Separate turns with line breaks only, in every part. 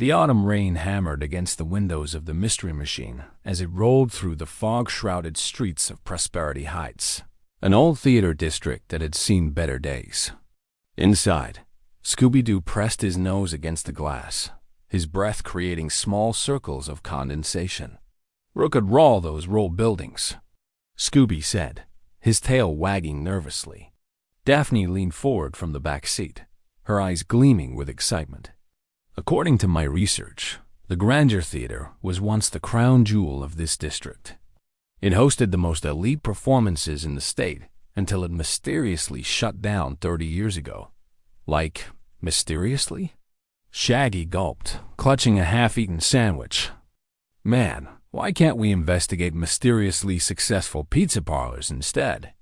The autumn rain hammered against the windows of the Mystery Machine as it rolled through the fog-shrouded streets of Prosperity Heights, an old theater district that had seen better days. Inside, Scooby-Doo pressed his nose against the glass, his breath creating small circles of condensation. "Look at all those roll buildings," Scooby said, his tail wagging nervously. Daphne leaned forward from the back seat, her eyes gleaming with excitement. "According to my research, the Grandeur Theater was once the crown jewel of this district. It hosted the most elite performances in the state until it mysteriously shut down 30 years ago. Like, mysteriously?" Shaggy gulped, clutching a half-eaten sandwich. "Man, why can't we investigate mysteriously successful pizza parlors instead?"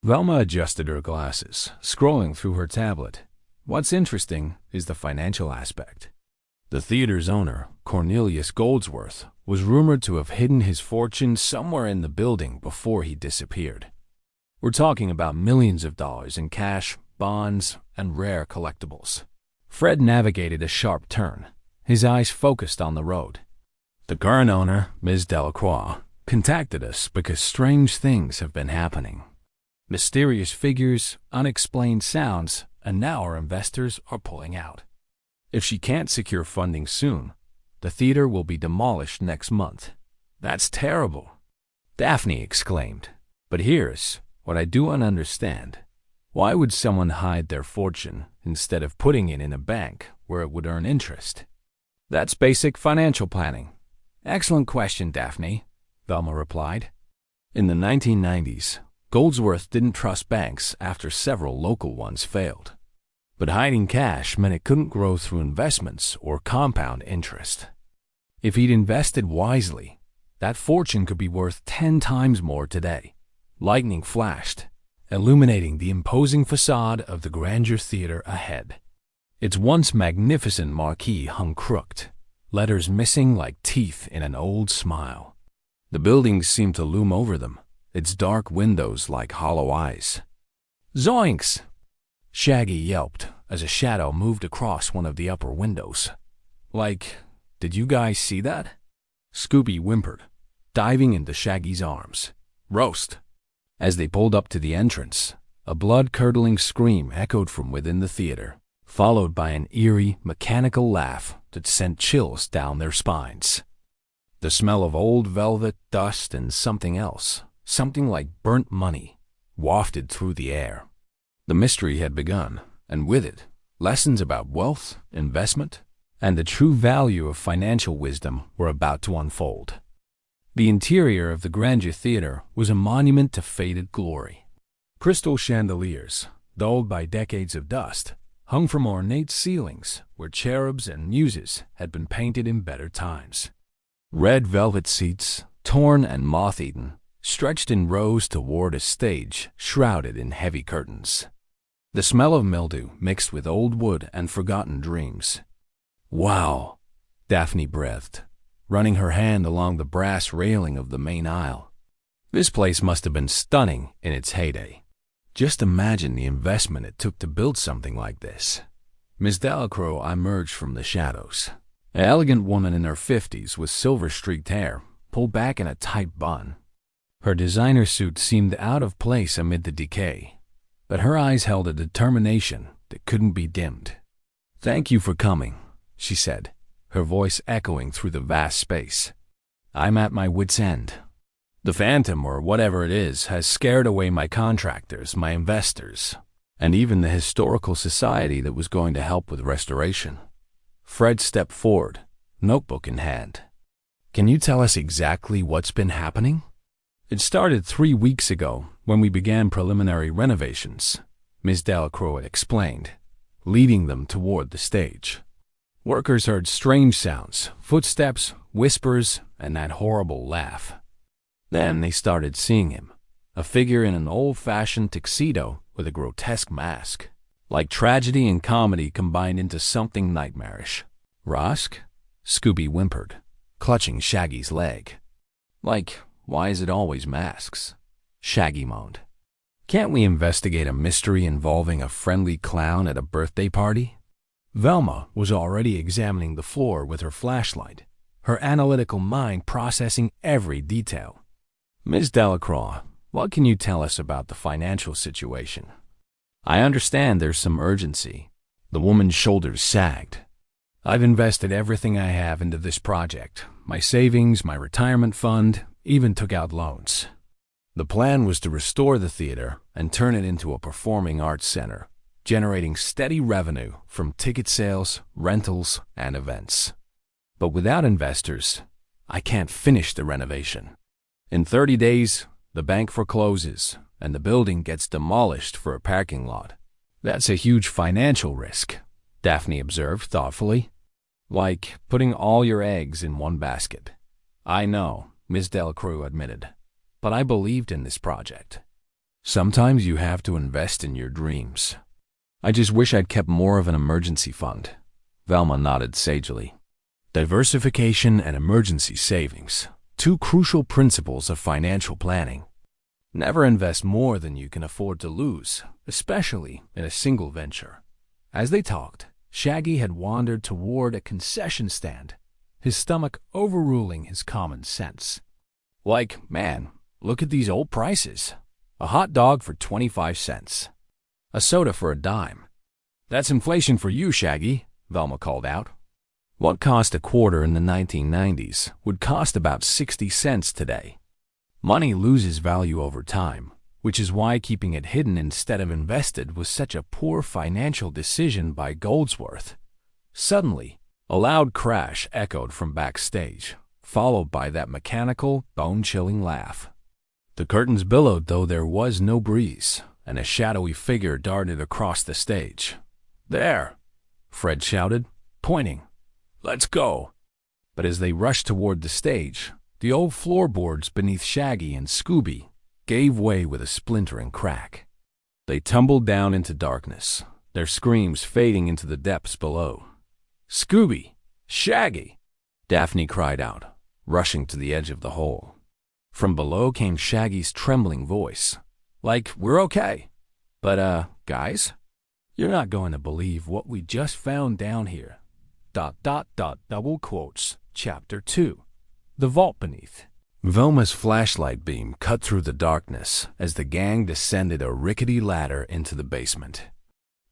Velma adjusted her glasses, scrolling through her tablet. "What's interesting is the financial aspect. The theater's owner, Cornelius Goldsworth, was rumored to have hidden his fortune somewhere in the building before he disappeared. We're talking about millions of dollars in cash, bonds, and rare collectibles." Fred navigated a sharp turn, his eyes focused on the road. "The current owner, Ms. Delacroix, contacted us because strange things have been happening. Mysterious figures, unexplained sounds, and now our investors are pulling out. If she can't secure funding soon, the theater will be demolished next month." "That's terrible," Daphne exclaimed. "But here's what I do not understand. Why would someone hide their fortune instead of putting it in a bank where it would earn interest?" "That's basic financial planning." "Excellent question, Daphne," Velma replied. "In the 1990s, Goldsworth didn't trust banks after several local ones failed. But hiding cash meant it couldn't grow through investments or compound interest. If he'd invested wisely, that fortune could be worth 10 times more today." Lightning flashed, illuminating the imposing facade of the Grandeur Theater ahead. Its once magnificent marquee hung crooked, letters missing like teeth in an old smile. The buildings seemed to loom over them, its dark windows like hollow eyes. "Zoinks!" Shaggy yelped as a shadow moved across one of the upper windows. "Like, did you guys see that?" Scooby whimpered, diving into Shaggy's arms. "Roast!" As they pulled up to the entrance, a blood-curdling scream echoed from within the theater, followed by an eerie, mechanical laugh that sent chills down their spines. The smell of old velvet, dust, and something else, something like burnt money, wafted through the air. The mystery had begun, and with it, lessons about wealth, investment, and the true value of financial wisdom were about to unfold. The interior of the Grandeur Theater was a monument to faded glory. Crystal chandeliers, dulled by decades of dust, hung from ornate ceilings where cherubs and muses had been painted in better times. Red velvet seats, torn and moth-eaten, stretched in rows toward a stage shrouded in heavy curtains. The smell of mildew mixed with old wood and forgotten dreams. "Wow," Daphne breathed, running her hand along the brass railing of the main aisle. "This place must have been stunning in its heyday. Just imagine the investment it took to build something like this." Miss Delacroix emerged from the shadows. An elegant woman in her 50s with silver-streaked hair, pulled back in a tight bun. Her designer suit seemed out of place amid the decay, but her eyes held a determination that couldn't be dimmed. "Thank you for coming," she said, her voice echoing through the vast space. "I'm at my wit's end. The Phantom, or whatever it is, has scared away my contractors, my investors, and even the historical society that was going to help with restoration." Fred stepped forward, notebook in hand. "Can you tell us exactly what's been happening?" "It started 3 weeks ago when we began preliminary renovations," Ms. Delacroix explained, leading them toward the stage. "Workers heard strange sounds, footsteps, whispers, and that horrible laugh. Then they started seeing him, a figure in an old-fashioned tuxedo with a grotesque mask, like tragedy and comedy combined into something nightmarish." "Rosk?" Scooby whimpered, clutching Shaggy's leg. "Like, why is it always masks?" Shaggy moaned. "Can't we investigate a mystery involving a friendly clown at a birthday party?" Velma was already examining the floor with her flashlight, her analytical mind processing every detail. "Miss Delacroix, what can you tell us about the financial situation? I understand there's some urgency." The woman's shoulders sagged. "I've invested everything I have into this project. My savings, my retirement fund, even took out loans. The plan was to restore the theater and turn it into a performing arts center, generating steady revenue from ticket sales, rentals, and events. But without investors, I can't finish the renovation. In 30 days, the bank forecloses and the building gets demolished for a parking lot. That's a huge financial risk," Daphne observed thoughtfully. "Like putting all your eggs in one basket." "I know," Miss Delacroix admitted, "but I believed in this project. Sometimes you have to invest in your dreams. I just wish I'd kept more of an emergency fund." Velma nodded sagely. Diversification and emergency savings, two crucial principles of financial planning. Never invest more than you can afford to lose, especially in a single venture. As they talked, Shaggy had wandered toward a concession stand, his stomach overruling his common sense. "Like, man, look at these old prices. A hot dog for 25 cents. A soda for a dime. That's inflation for you, Shaggy," Velma called out. "What cost a quarter in the 1990s would cost about 60 cents today. Money loses value over time, which is why keeping it hidden instead of invested was such a poor financial decision by Goldsworth." Suddenly, a loud crash echoed from backstage, followed by that mechanical, bone-chilling laugh. The curtains billowed, though there was no breeze, and a shadowy figure darted across the stage. "There!" Fred shouted, pointing. "Let's go!" But as they rushed toward the stage, the old floorboards beneath Shaggy and Scooby gave way with a splintering crack. They tumbled down into darkness, their screams fading into the depths below. "Scooby! Shaggy!" Daphne cried out, rushing to the edge of the hole. From below came Shaggy's trembling voice. "Like, we're okay. But, guys, you're not going to believe what we just found down here. ... double quotes, Chapter 2. The Vault Beneath." Velma's flashlight beam cut through the darkness as the gang descended a rickety ladder into the basement.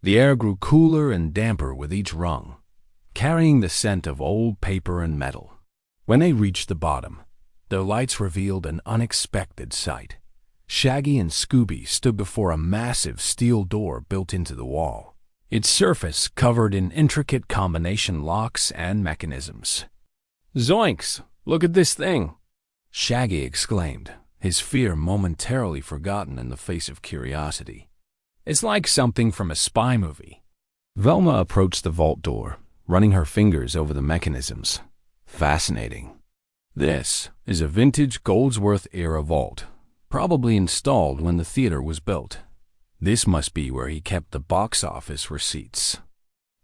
The air grew cooler and damper with each rung, carrying the scent of old paper and metal. When they reached the bottom, their lights revealed an unexpected sight. Shaggy and Scooby stood before a massive steel door built into the wall, its surface covered in intricate combination locks and mechanisms. "Zoinks! Look at this thing!" Shaggy exclaimed, his fear momentarily forgotten in the face of curiosity. "It's like something from a spy movie." Velma approached the vault door, running her fingers over the mechanisms. "Fascinating. This is a vintage Goldsworth-era vault, probably installed when the theater was built. This must be where he kept the box office receipts,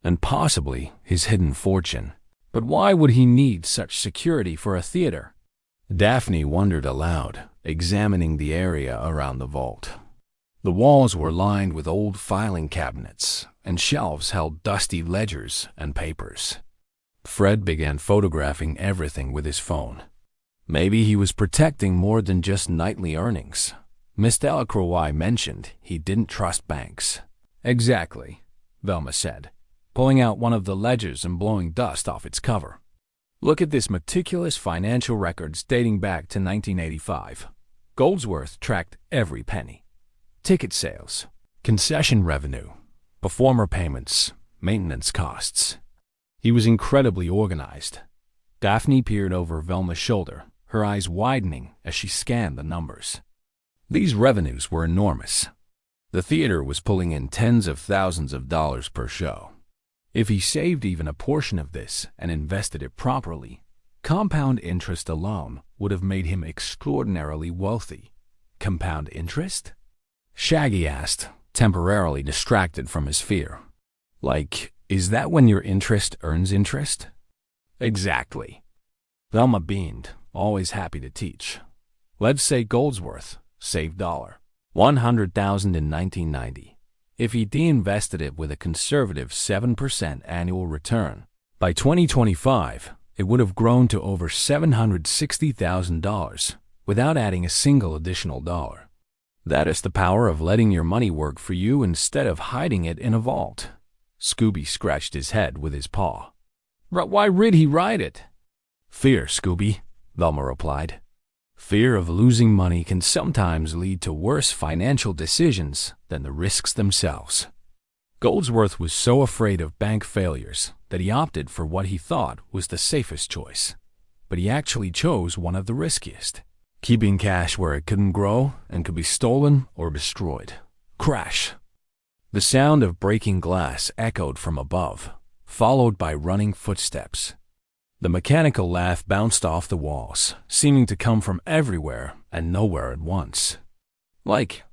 and possibly his hidden fortune. But why would he need such security for a theater?" Daphne wondered aloud, examining the area around the vault. The walls were lined with old filing cabinets, and shelves held dusty ledgers and papers. Fred began photographing everything with his phone. Maybe he was protecting more than just nightly earnings. Miss Delacroix mentioned he didn't trust banks. "Exactly," Velma said, pulling out one of the ledgers and blowing dust off its cover. "Look at this meticulous financial records dating back to 1985. Goldsworth tracked every penny. Ticket sales, concession revenue, performer payments, maintenance costs. He was incredibly organized." Daphne peered over Velma's shoulder, her eyes widening as she scanned the numbers. These revenues were enormous. The theater was pulling in tens of thousands of dollars per show. If he saved even a portion of this and invested it properly, compound interest alone would have made him extraordinarily wealthy. "Compound interest?" Shaggy asked, temporarily distracted from his fear. "Like, is that when your interest earns interest?" "Exactly." Velma beamed, always happy to teach. "Let's say Goldsworth saved $100,000 in 1990. if he deinvested it with a conservative 7% annual return. By 2025, it would have grown to over $760,000 without adding a single additional dollar. That is the power of letting your money work for you instead of hiding it in a vault. Scooby scratched his head with his paw. Why would he write it? Fear, Scooby, Velma replied. Fear of losing money can sometimes lead to worse financial decisions than the risks themselves. Goldsworth was so afraid of bank failures that he opted for what he thought was the safest choice. But he actually chose one of the riskiest, keeping cash where it couldn't grow and could be stolen or destroyed. Crash! The sound of breaking glass echoed from above, followed by running footsteps. The mechanical laugh bounced off the walls, seeming to come from everywhere and nowhere at once. Like,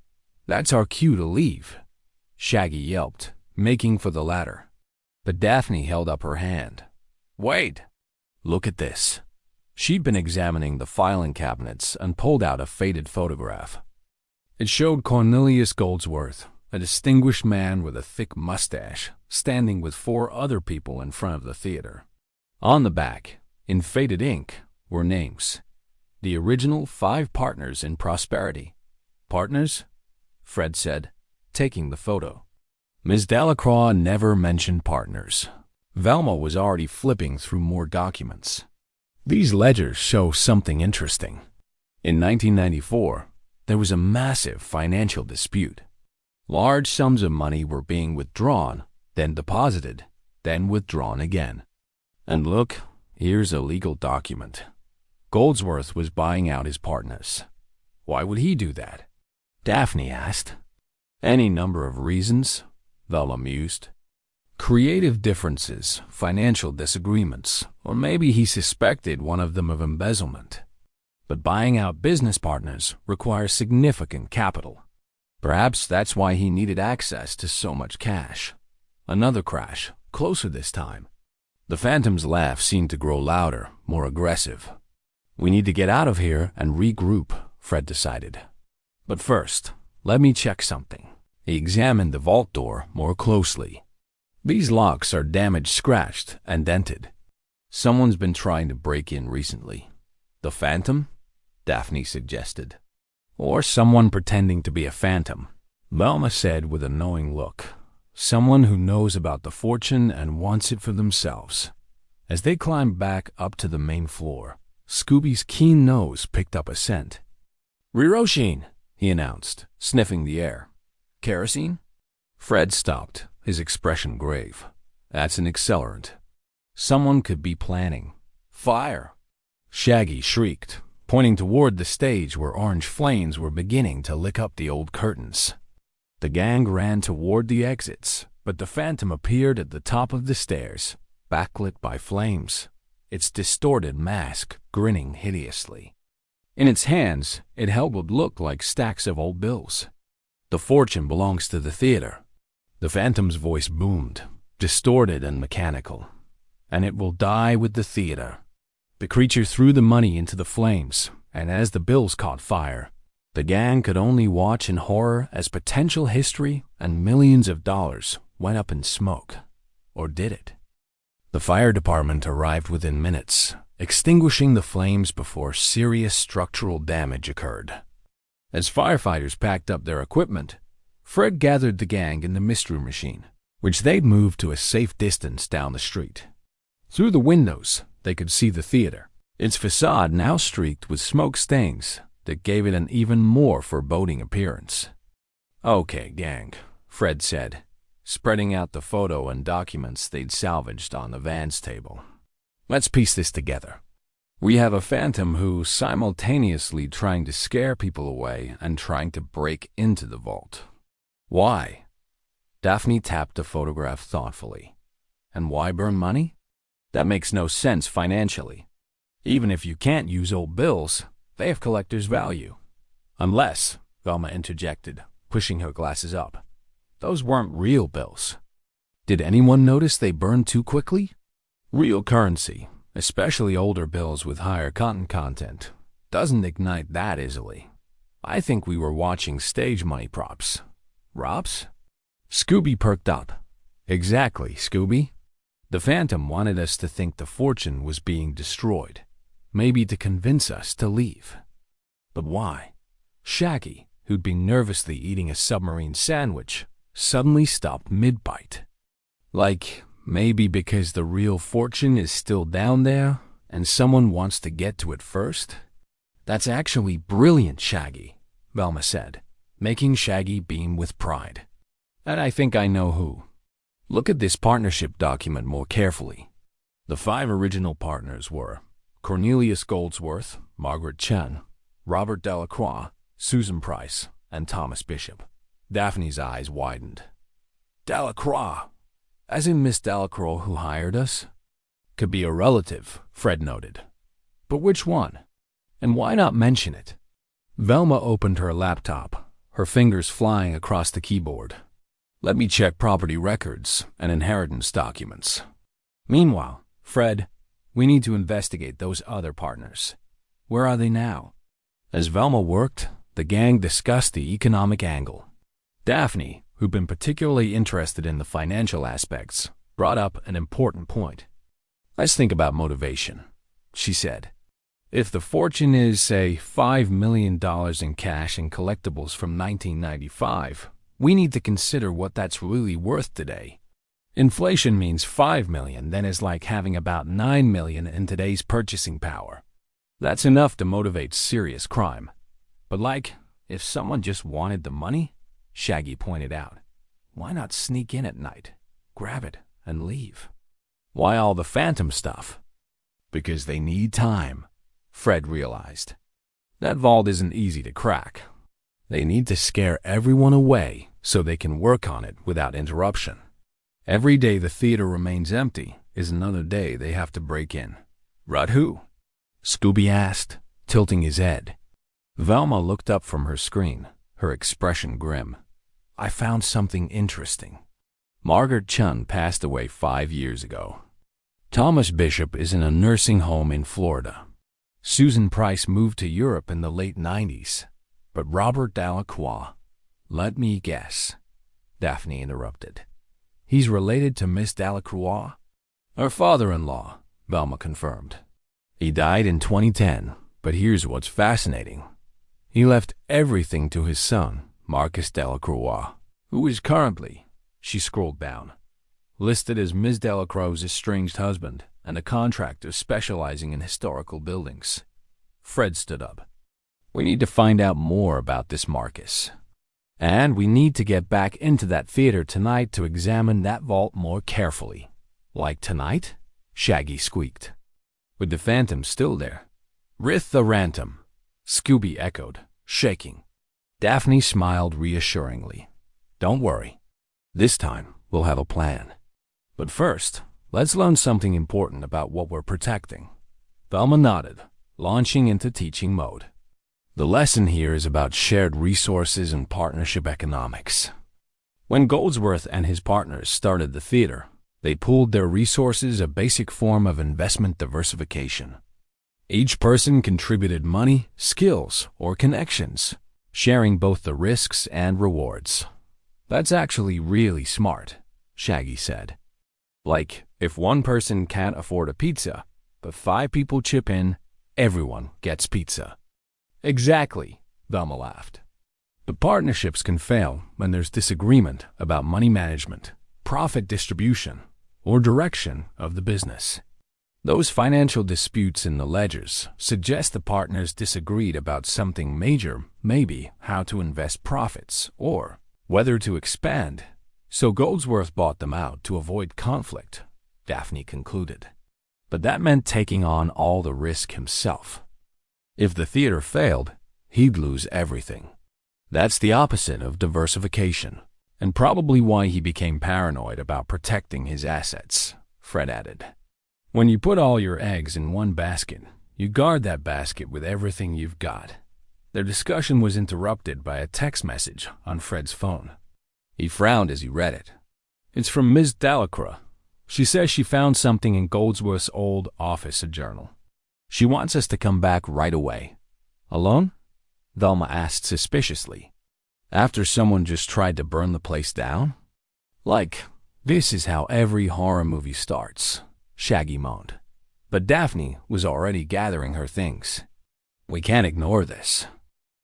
that's our cue to leave, Shaggy yelped, making for the ladder. But Daphne held up her hand. Wait! Look at this. She'd been examining the filing cabinets and pulled out a faded photograph. It showed Cornelius Goldsworth, a distinguished man with a thick mustache, standing with 4 other people in front of the theater. On the back, in faded ink, were names. The original 5 partners in Prosperity. Partners? Fred said, taking the photo. Ms. Delacroix never mentioned partners. Velma was already flipping through more documents. These ledgers show something interesting. In 1994, there was a massive financial dispute. Large sums of money were being withdrawn, then deposited, then withdrawn again. And look, here's a legal document. Goldsworth was buying out his partners. Why would he do that? Daphne asked. Any number of reasons, Velma mused. Creative differences, financial disagreements, or maybe he suspected one of them of embezzlement. But buying out business partners requires significant capital. Perhaps that's why he needed access to so much cash. Another crash, closer this time. The Phantom's laugh seemed to grow louder, more aggressive. We need to get out of here and regroup, Fred decided. But first, let me check something. He examined the vault door more closely. These locks are damaged, scratched, and dented. Someone's been trying to break in recently. The Phantom? Daphne suggested. Or someone pretending to be a phantom, Velma said with a knowing look. Someone who knows about the fortune and wants it for themselves. As they climbed back up to the main floor, Scooby's keen nose picked up a scent. Riroshin, he announced, sniffing the air. Kerosene? Fred stopped, his expression grave. That's an accelerant. Someone could be planning. Fire! Shaggy shrieked, pointing toward the stage where orange flames were beginning to lick up the old curtains. The gang ran toward the exits, but the Phantom appeared at the top of the stairs, backlit by flames, its distorted mask grinning hideously. In its hands, it held what looked like stacks of old bills. The fortune belongs to the theater. The Phantom's voice boomed, distorted and mechanical. And it will die with the theater. The creature threw the money into the flames, and as the bills caught fire, the gang could only watch in horror as potential history and millions of dollars went up in smoke. Or did it? The fire department arrived within minutes, extinguishing the flames before serious structural damage occurred. As firefighters packed up their equipment, Fred gathered the gang in the mystery machine, which they'd moved to a safe distance down the street. Through the windows, they could see the theater, its facade now streaked with smoke stains that gave it an even more foreboding appearance. Okay, gang, Fred said, spreading out the photo and documents they'd salvaged on the Vans table. Let's piece this together. We have a Phantom who's simultaneously trying to scare people away and trying to break into the vault. Why? Daphne tapped the photograph thoughtfully. And why burn money? That makes no sense financially. Even if you can't use old bills, they have collector's value. Unless, Velma interjected, pushing her glasses up, those weren't real bills. Did anyone notice they burned too quickly? Real currency, especially older bills with higher cotton content, doesn't ignite that easily. I think we were watching stage money props. Props? Scooby perked up. Exactly, Scooby. The Phantom wanted us to think the fortune was being destroyed, maybe to convince us to leave. But why? Shaggy, who'd been nervously eating a submarine sandwich, suddenly stopped mid-bite. Like, maybe because the real fortune is still down there and someone wants to get to it first? That's actually brilliant, Shaggy, Velma said, making Shaggy beam with pride. And I think I know who. Look at this partnership document more carefully. The 5 original partners were Cornelius Goldsworth, Margaret Chen, Robert Delacroix, Susan Price, and Thomas Bishop. Daphne's eyes widened. Delacroix? As in Miss Delacroix who hired us? Could be a relative, Fred noted. But which one? And why not mention it? Velma opened her laptop, her fingers flying across the keyboard. Let me check property records and inheritance documents. Meanwhile, Fred, we need to investigate those other partners. Where are they now? As Velma worked, the gang discussed the economic angle. Daphne, who'd been particularly interested in the financial aspects, brought up an important point. Let's think about motivation, she said. If the fortune is, say, $5 million in cash and collectibles from 1995, we need to consider what that's really worth today. Inflation means $5 million then is like having about $9 million in today's purchasing power. That's enough to motivate serious crime. But like, if someone just wanted the money, Shaggy pointed out, why not sneak in at night, grab it, and leave? Why all the phantom stuff? Because they need time, Fred realized. That vault isn't easy to crack. They need to scare everyone away so they can work on it without interruption. Every day the theater remains empty is another day they have to break in. Right who? Scooby asked, tilting his head. Velma looked up from her screen, her expression grim. I found something interesting. Margaret Chun passed away 5 years ago. Thomas Bishop is in a nursing home in Florida. Susan Price moved to Europe in the late 90s. But Robert Delacroix, let me guess, Daphne interrupted. He's related to Miss Delacroix? Her father-in-law, Velma confirmed. He died in 2010, but here's what's fascinating. He left everything to his son, Marcus Delacroix, who is currently, she scrolled down, listed as Miss Delacroix's estranged husband and a contractor specializing in historical buildings. Fred stood up. We need to find out more about this Marcus. And we need to get back into that theater tonight to examine that vault more carefully. Like tonight? Shaggy squeaked. With the Phantom still there. Rith the Rantom, Scooby echoed, shaking. Daphne smiled reassuringly. Don't worry. This time we'll have a plan. But first, let's learn something important about what we're protecting. Velma nodded, launching into teaching mode. The lesson here is about shared resources and partnership economics. When Goldsworth and his partners started the theater, they pooled their resources, a basic form of investment diversification. Each person contributed money, skills, or connections, sharing both the risks and rewards. That's actually really smart, Shaggy said. Like, if one person can't afford a pizza, but 5 people chip in, everyone gets pizza. Exactly, Velma laughed. But partnerships can fail when there's disagreement about money management, profit distribution, or direction of the business. Those financial disputes in the ledgers suggest the partners disagreed about something major, maybe how to invest profits or whether to expand. So Goldsworth bought them out to avoid conflict, Daphne concluded. But that meant taking on all the risk himself. If the theater failed, he'd lose everything. That's the opposite of diversification, and probably why he became paranoid about protecting his assets, Fred added. When you put all your eggs in one basket, you guard that basket with everything you've got. Their discussion was interrupted by a text message on Fred's phone. He frowned as he read it. It's from Ms. Delacroix. She says she found something in Goldsworth's old office journal. She wants us to come back right away. Alone? Velma asked suspiciously. After someone just tried to burn the place down? Like, this is how every horror movie starts, Shaggy moaned. But Daphne was already gathering her things. We can't ignore this.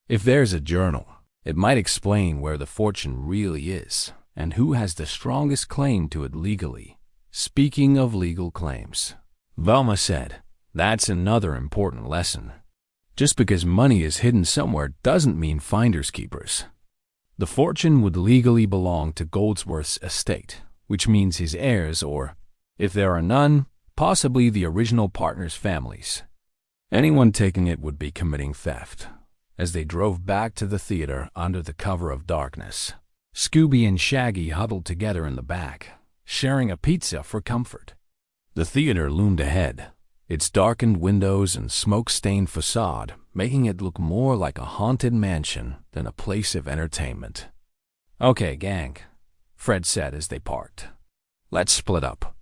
If there's a journal, it might explain where the fortune really is and who has the strongest claim to it legally. Speaking of legal claims, Velma said, that's another important lesson. Just because money is hidden somewhere doesn't mean finders keepers. The fortune would legally belong to Goldsworth's estate, which means his heirs or, if there are none, possibly the original partners' families. Anyone taking it would be committing theft. As they drove back to the theater under the cover of darkness, Scooby and Shaggy huddled together in the back, sharing a pizza for comfort. The theater loomed ahead, its darkened windows and smoke-stained facade making it look more like a haunted mansion than a place of entertainment. Okay, gang, Fred said as they parked. Let's split up.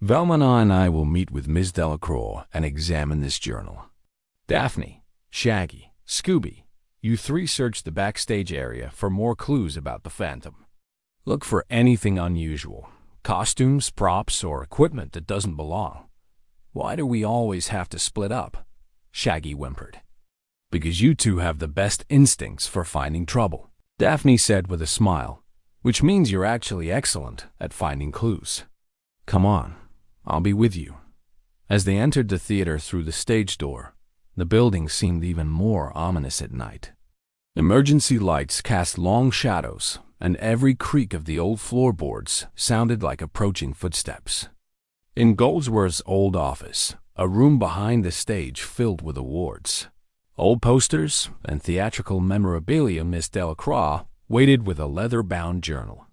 Velma and I will meet with Ms. Delacroix and examine this journal. Daphne, Shaggy, Scooby, you three search the backstage area for more clues about the Phantom. Look for anything unusual, costumes, props, or equipment that doesn't belong. Why do we always have to split up? Shaggy whimpered. Because you two have the best instincts for finding trouble, Daphne said with a smile, which means you're actually excellent at finding clues. Come on, I'll be with you. As they entered the theater through the stage door, the building seemed even more ominous at night. Emergency lights cast long shadows, and every creak of the old floorboards sounded like approaching footsteps. In Goldsworth's old office, a room behind the stage filled with awards, old posters, and theatrical memorabilia, Miss Delacroix waited with a leather-bound journal.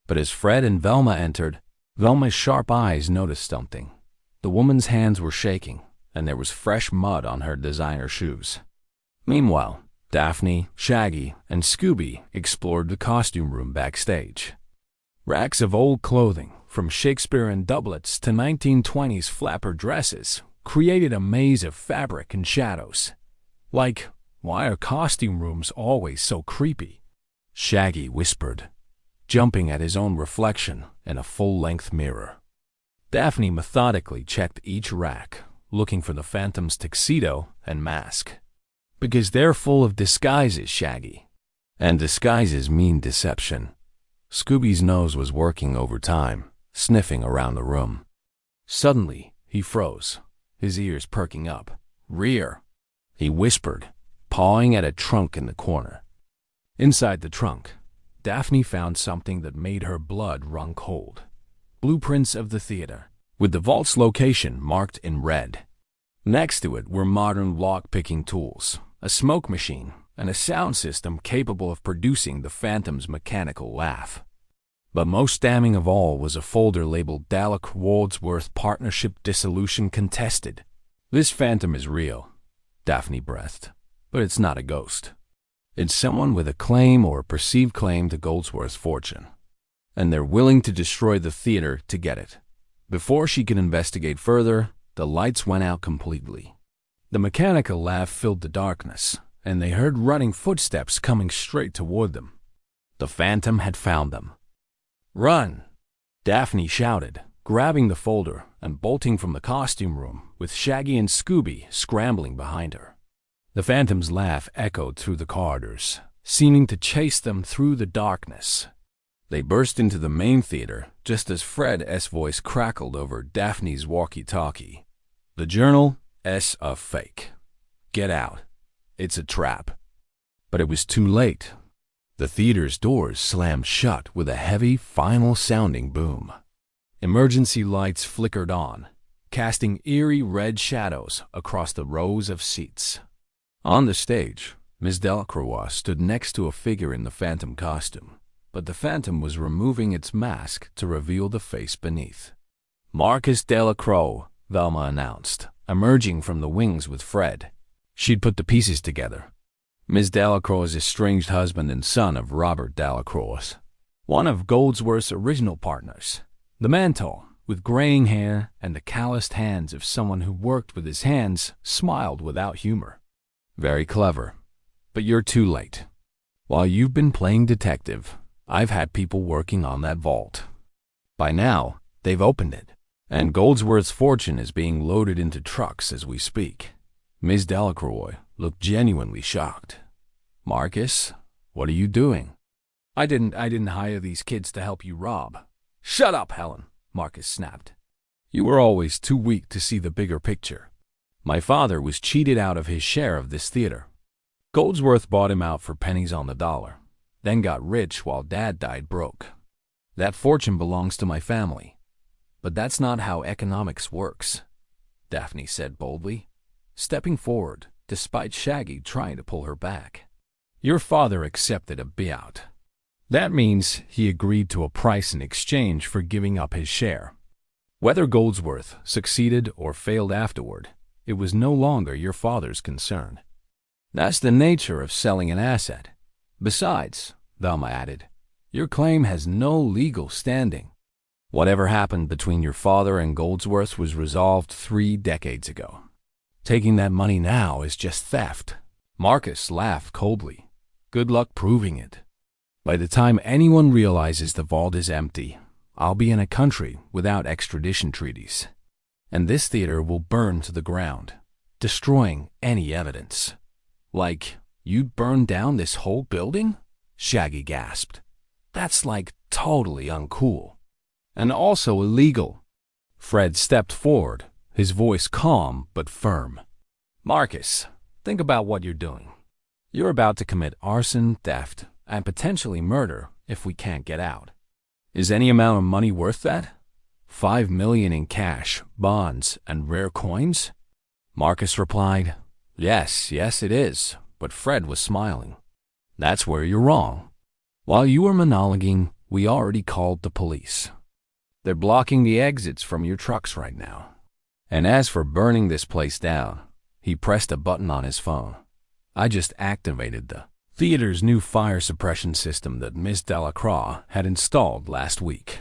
But as Fred and Velma entered, Velma's sharp eyes noticed something. The woman's hands were shaking, and there was fresh mud on her designer shoes. Meanwhile, Daphne, Shaggy, and Scooby explored the costume room backstage. Racks of old clothing, from Shakespearean doublets to 1920s flapper dresses, created a maze of fabric and shadows. Like, why are costume rooms always so creepy? Shaggy whispered, jumping at his own reflection in a full-length mirror. Daphne methodically checked each rack, looking for the Phantom's tuxedo and mask. Because they're full of disguises, Shaggy. And disguises mean deception. Scooby's nose was working overtime, sniffing around the room. Suddenly, he froze, his ears perking up. Rear, he whispered, pawing at a trunk in the corner. Inside the trunk, Daphne found something that made her blood run cold. Blueprints of the theater, with the vault's location marked in red. Next to it were modern lock-picking tools, a smoke machine, and a sound system capable of producing the Phantom's mechanical laugh. But most damning of all was a folder labeled Dalek-Goldsworth Partnership Dissolution Contested. This Phantom is real, Daphne breathed, but it's not a ghost. It's someone with a claim or a perceived claim to Goldsworth's fortune, and they're willing to destroy the theater to get it. Before she could investigate further, the lights went out completely. The mechanical laugh filled the darkness, and they heard running footsteps coming straight toward them. The Phantom had found them. Run! Daphne shouted, grabbing the folder and bolting from the costume room, with Shaggy and Scooby scrambling behind her. The Phantom's laugh echoed through the corridors, seeming to chase them through the darkness. They burst into the main theater just as Fred's voice crackled over Daphne's walkie-talkie. The journal is a fake. Get out. It's a trap. But it was too late. The theater's doors slammed shut with a heavy, final-sounding boom. Emergency lights flickered on, casting eerie red shadows across the rows of seats. On the stage, Miss Delacroix stood next to a figure in the Phantom costume, but the Phantom was removing its mask to reveal the face beneath. Marcus Delacroix, Velma announced, emerging from the wings with Fred. She'd put the pieces together. Miss Delacroix's estranged husband and son of Robert Delacroix, one of Goldsworth's original partners. The man tall, with graying hair and the calloused hands of someone who worked with his hands, smiled without humor. Very clever, but you're too late. While you've been playing detective, I've had people working on that vault. By now, they've opened it, and Goldsworth's fortune is being loaded into trucks as we speak." Ms. Delacroix looked genuinely shocked. "Marcus, what are you doing?" I didn't hire these kids to help you rob." "Shut up, Helen," Marcus snapped. "You were always too weak to see the bigger picture. My father was cheated out of his share of this theater. Goldsworth bought him out for pennies on the dollar, then got rich while Dad died broke. That fortune belongs to my family. But that's not how economics works," Daphne said boldly, stepping forward despite Shaggy trying to pull her back. "Your father accepted a buyout. That means he agreed to a price in exchange for giving up his share. Whether Goldsworth succeeded or failed afterward, it was no longer your father's concern. That's the nature of selling an asset. Besides," Velma added, "your claim has no legal standing. Whatever happened between your father and Goldsworth was resolved 3 decades ago. Taking that money now is just theft." Marcus laughed coldly. "Good luck proving it. By the time anyone realizes the vault is empty, I'll be in a country without extradition treaties. And this theater will burn to the ground, destroying any evidence." "Like, you'd burn down this whole building?" Shaggy gasped. "That's like totally uncool. And also illegal." Fred stepped forward, his voice calm but firm. "Marcus, think about what you're doing. You're about to commit arson, theft, and potentially murder if we can't get out. Is any amount of money worth that? $5 million in cash, bonds, and rare coins?" Marcus replied, Yes, it is," but Fred was smiling. "That's where you're wrong. While you were monologuing, we already called the police. They're blocking the exits from your trucks right now. And as for burning this place down," he pressed a button on his phone, "I just activated the theater's new fire suppression system that Miss Delacroix had installed last week.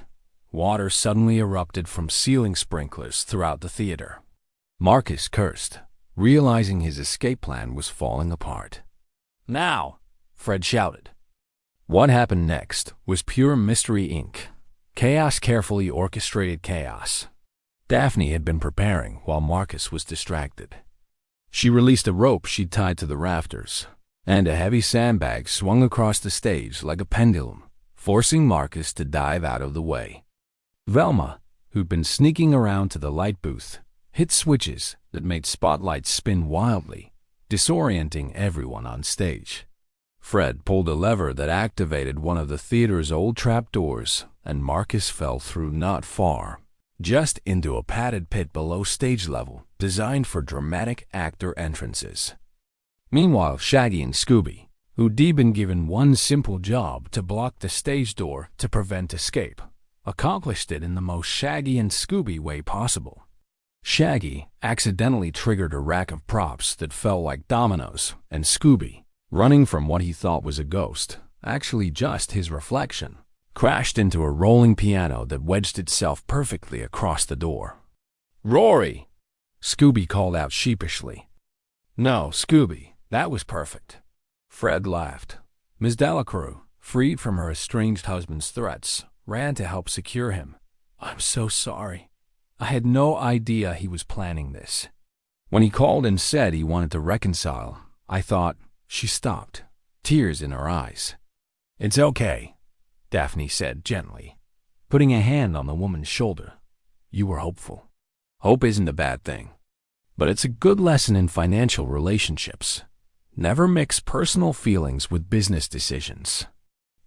Water suddenly erupted from ceiling sprinklers throughout the theater." Marcus cursed, realizing his escape plan was falling apart. "Now!" Fred shouted. What happened next was pure Mystery Inc. Chaos, carefully orchestrated chaos. Daphne had been preparing while Marcus was distracted. She released a rope she'd tied to the rafters, and a heavy sandbag swung across the stage like a pendulum, forcing Marcus to dive out of the way. Velma, who'd been sneaking around to the light booth, hit switches that made spotlights spin wildly, disorienting everyone on stage. Fred pulled a lever that activated one of the theater's old trapdoors, and Marcus fell through not far, just into a padded pit below stage level, designed for dramatic actor entrances. Meanwhile, Shaggy and Scooby, who'd been given one simple job to block the stage door to prevent escape, accomplished it in the most Shaggy and Scooby way possible. Shaggy accidentally triggered a rack of props that fell like dominoes, and Scooby, running from what he thought was a ghost, actually just his reflection, crashed into a rolling piano that wedged itself perfectly across the door. "Rory!" Scooby called out sheepishly. "No, Scooby, that was perfect." Fred laughed. Ms. Delacroix, freed from her estranged husband's threats, ran to help secure him. "I'm so sorry. I had no idea he was planning this. When he called and said he wanted to reconcile, I thought..." She stopped, tears in her eyes. "It's okay," Daphne said gently, putting a hand on the woman's shoulder. "You were hopeful. Hope isn't a bad thing, but it's a good lesson in financial relationships. Never mix personal feelings with business decisions.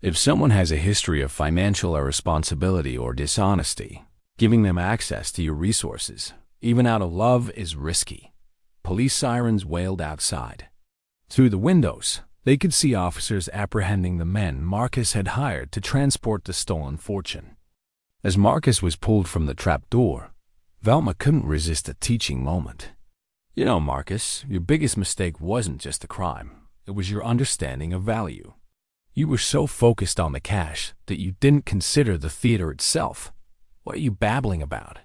If someone has a history of financial irresponsibility or dishonesty, giving them access to your resources, even out of love, is risky." Police sirens wailed outside. Through the windows, they could see officers apprehending the men Marcus had hired to transport the stolen fortune. As Marcus was pulled from the trapdoor, Velma couldn't resist a teaching moment. "You know, Marcus, your biggest mistake wasn't just a crime. It was your understanding of value. You were so focused on the cash that you didn't consider the theater itself. What are you babbling about?"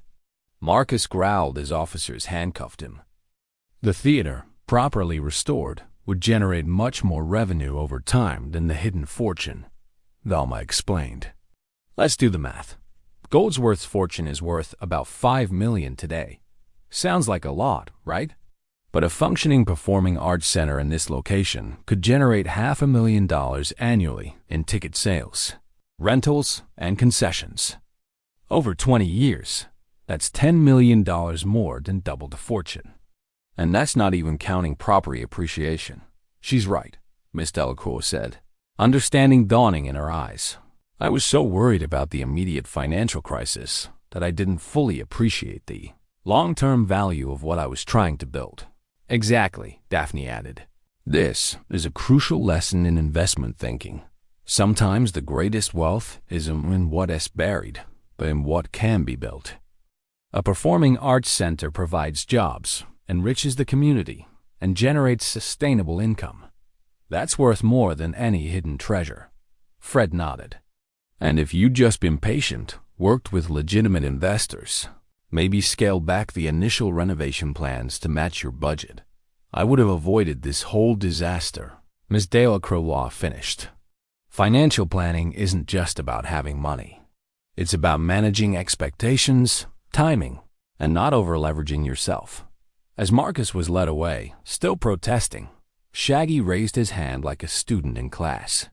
Marcus growled as officers handcuffed him. The theater, properly restored, would generate much more revenue over time than the hidden fortune. Velma explained. Let's do the math. Goldsworth's fortune is worth about $5 million today. Sounds like a lot, right? But a functioning performing arts center in this location could generate $500,000 annually in ticket sales, rentals, and concessions. Over 20 years, that's $10 million more than double the fortune. And that's not even counting property appreciation. She's right, Miss Delacroix said, understanding dawning in her eyes. I was so worried about the immediate financial crisis that I didn't fully appreciate the long-term value of what I was trying to build. Exactly, Daphne added. This is a crucial lesson in investment thinking. Sometimes the greatest wealth isn't in what is buried, but in what can be built. A performing arts center provides jobs, enriches the community, and generates sustainable income. That's worth more than any hidden treasure. Fred nodded. And if you'd just been patient, worked with legitimate investors, maybe scaled back the initial renovation plans to match your budget, I would have avoided this whole disaster, Ms. Delacroix finished. Financial planning isn't just about having money. It's about managing expectations, timing, and not over-leveraging yourself. As Marcus was led away, still protesting, Shaggy raised his hand like a student in class.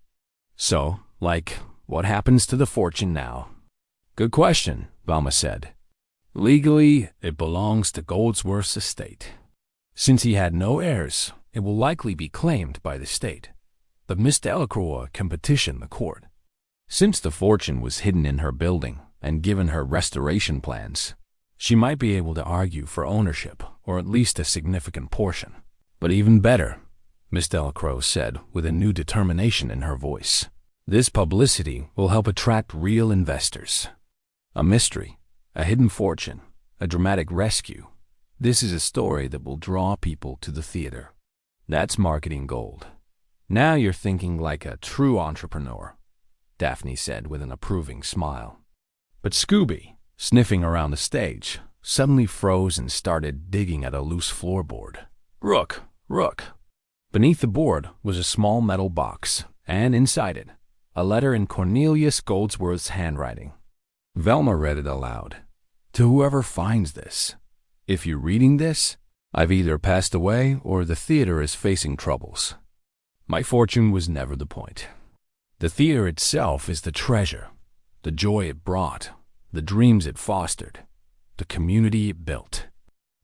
So, what happens to the fortune now? Good question, Velma said. Legally, it belongs to Goldsworth's estate. Since he had no heirs, it will likely be claimed by the state. But Miss Delacroix can petition the court. Since the fortune was hidden in her building and given her restoration plans, she might be able to argue for ownership, or at least a significant portion. But even better, Miss Delacroix said with a new determination in her voice, this publicity will help attract real investors. A mystery, a hidden fortune, a dramatic rescue. This is a story that will draw people to the theater. That's marketing gold. Now you're thinking like a true entrepreneur, Daphne said with an approving smile. But Scooby, sniffing around the stage, suddenly froze and started digging at a loose floorboard. Rook! Beneath the board was a small metal box, and inside it, a letter in Cornelius Goldsworth's handwriting. Velma read it aloud. To whoever finds this, if you're reading this, I've either passed away or the theater is facing troubles. My fortune was never the point. The theater itself is the treasure, the joy it brought, the dreams it fostered, the community it built.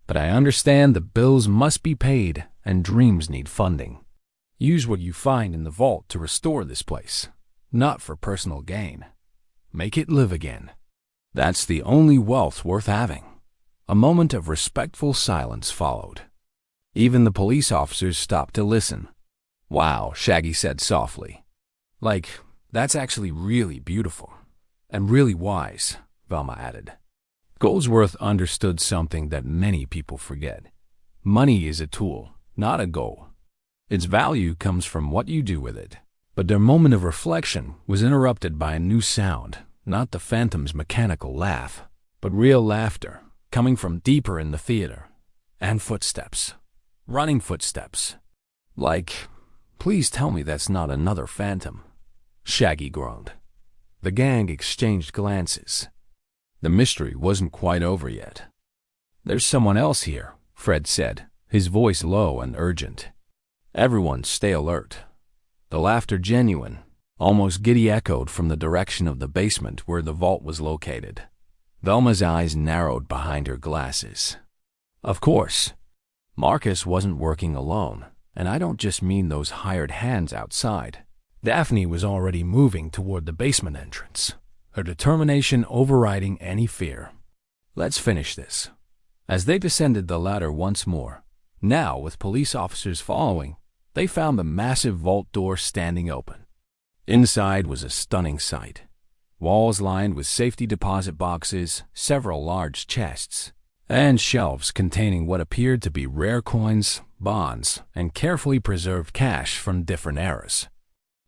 But I understand the bills must be paid and dreams need funding. Use what you find in the vault to restore this place, not for personal gain. Make it live again. That's the only wealth worth having. A moment of respectful silence followed. Even the police officers stopped to listen. Wow, Shaggy said softly. That's actually really beautiful. And really wise, Velma added. Goldsworth understood something that many people forget. Money is a tool, not a goal. Its value comes from what you do with it. But their moment of reflection was interrupted by a new sound, not the phantom's mechanical laugh, but real laughter, coming from deeper in the theater. And footsteps. Running footsteps. Please tell me that's not another phantom. Shaggy groaned. The gang exchanged glances. The mystery wasn't quite over yet. There's someone else here, Fred said, his voice low and urgent. Everyone stay alert. The laughter genuine, almost giddy echoed from the direction of the basement where the vault was located. Velma's eyes narrowed behind her glasses. Of course, Marcus wasn't working alone, and I don't just mean those hired hands outside. Daphne was already moving toward the basement entrance, her determination overriding any fear. Let's finish this. As they descended the ladder once more, now with police officers following, they found the massive vault door standing open. Inside was a stunning sight. Walls lined with safety deposit boxes, several large chests, and shelves containing what appeared to be rare coins, bonds, and carefully preserved cash from different eras.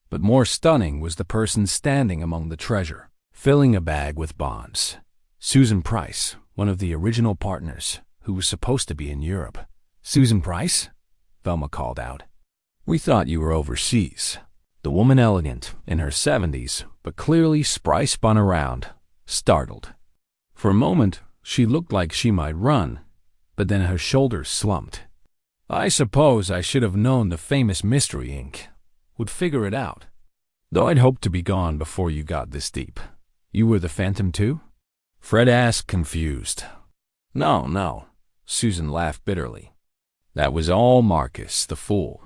But more stunning was the person standing among the treasure, filling a bag with bonds. Susan Price, one of the original partners, who was supposed to be in Europe. Susan Price? Velma called out. We thought you were overseas. The woman, elegant, in her 70s, but clearly spry, spun around, startled. For a moment, she looked like she might run, but then her shoulders slumped. I suppose I should have known the famous Mystery Inc. would figure it out. Though I'd hoped to be gone before you got this deep. You were the Phantom too? Fred asked, confused. No. Susan laughed bitterly. That was all Marcus, the fool.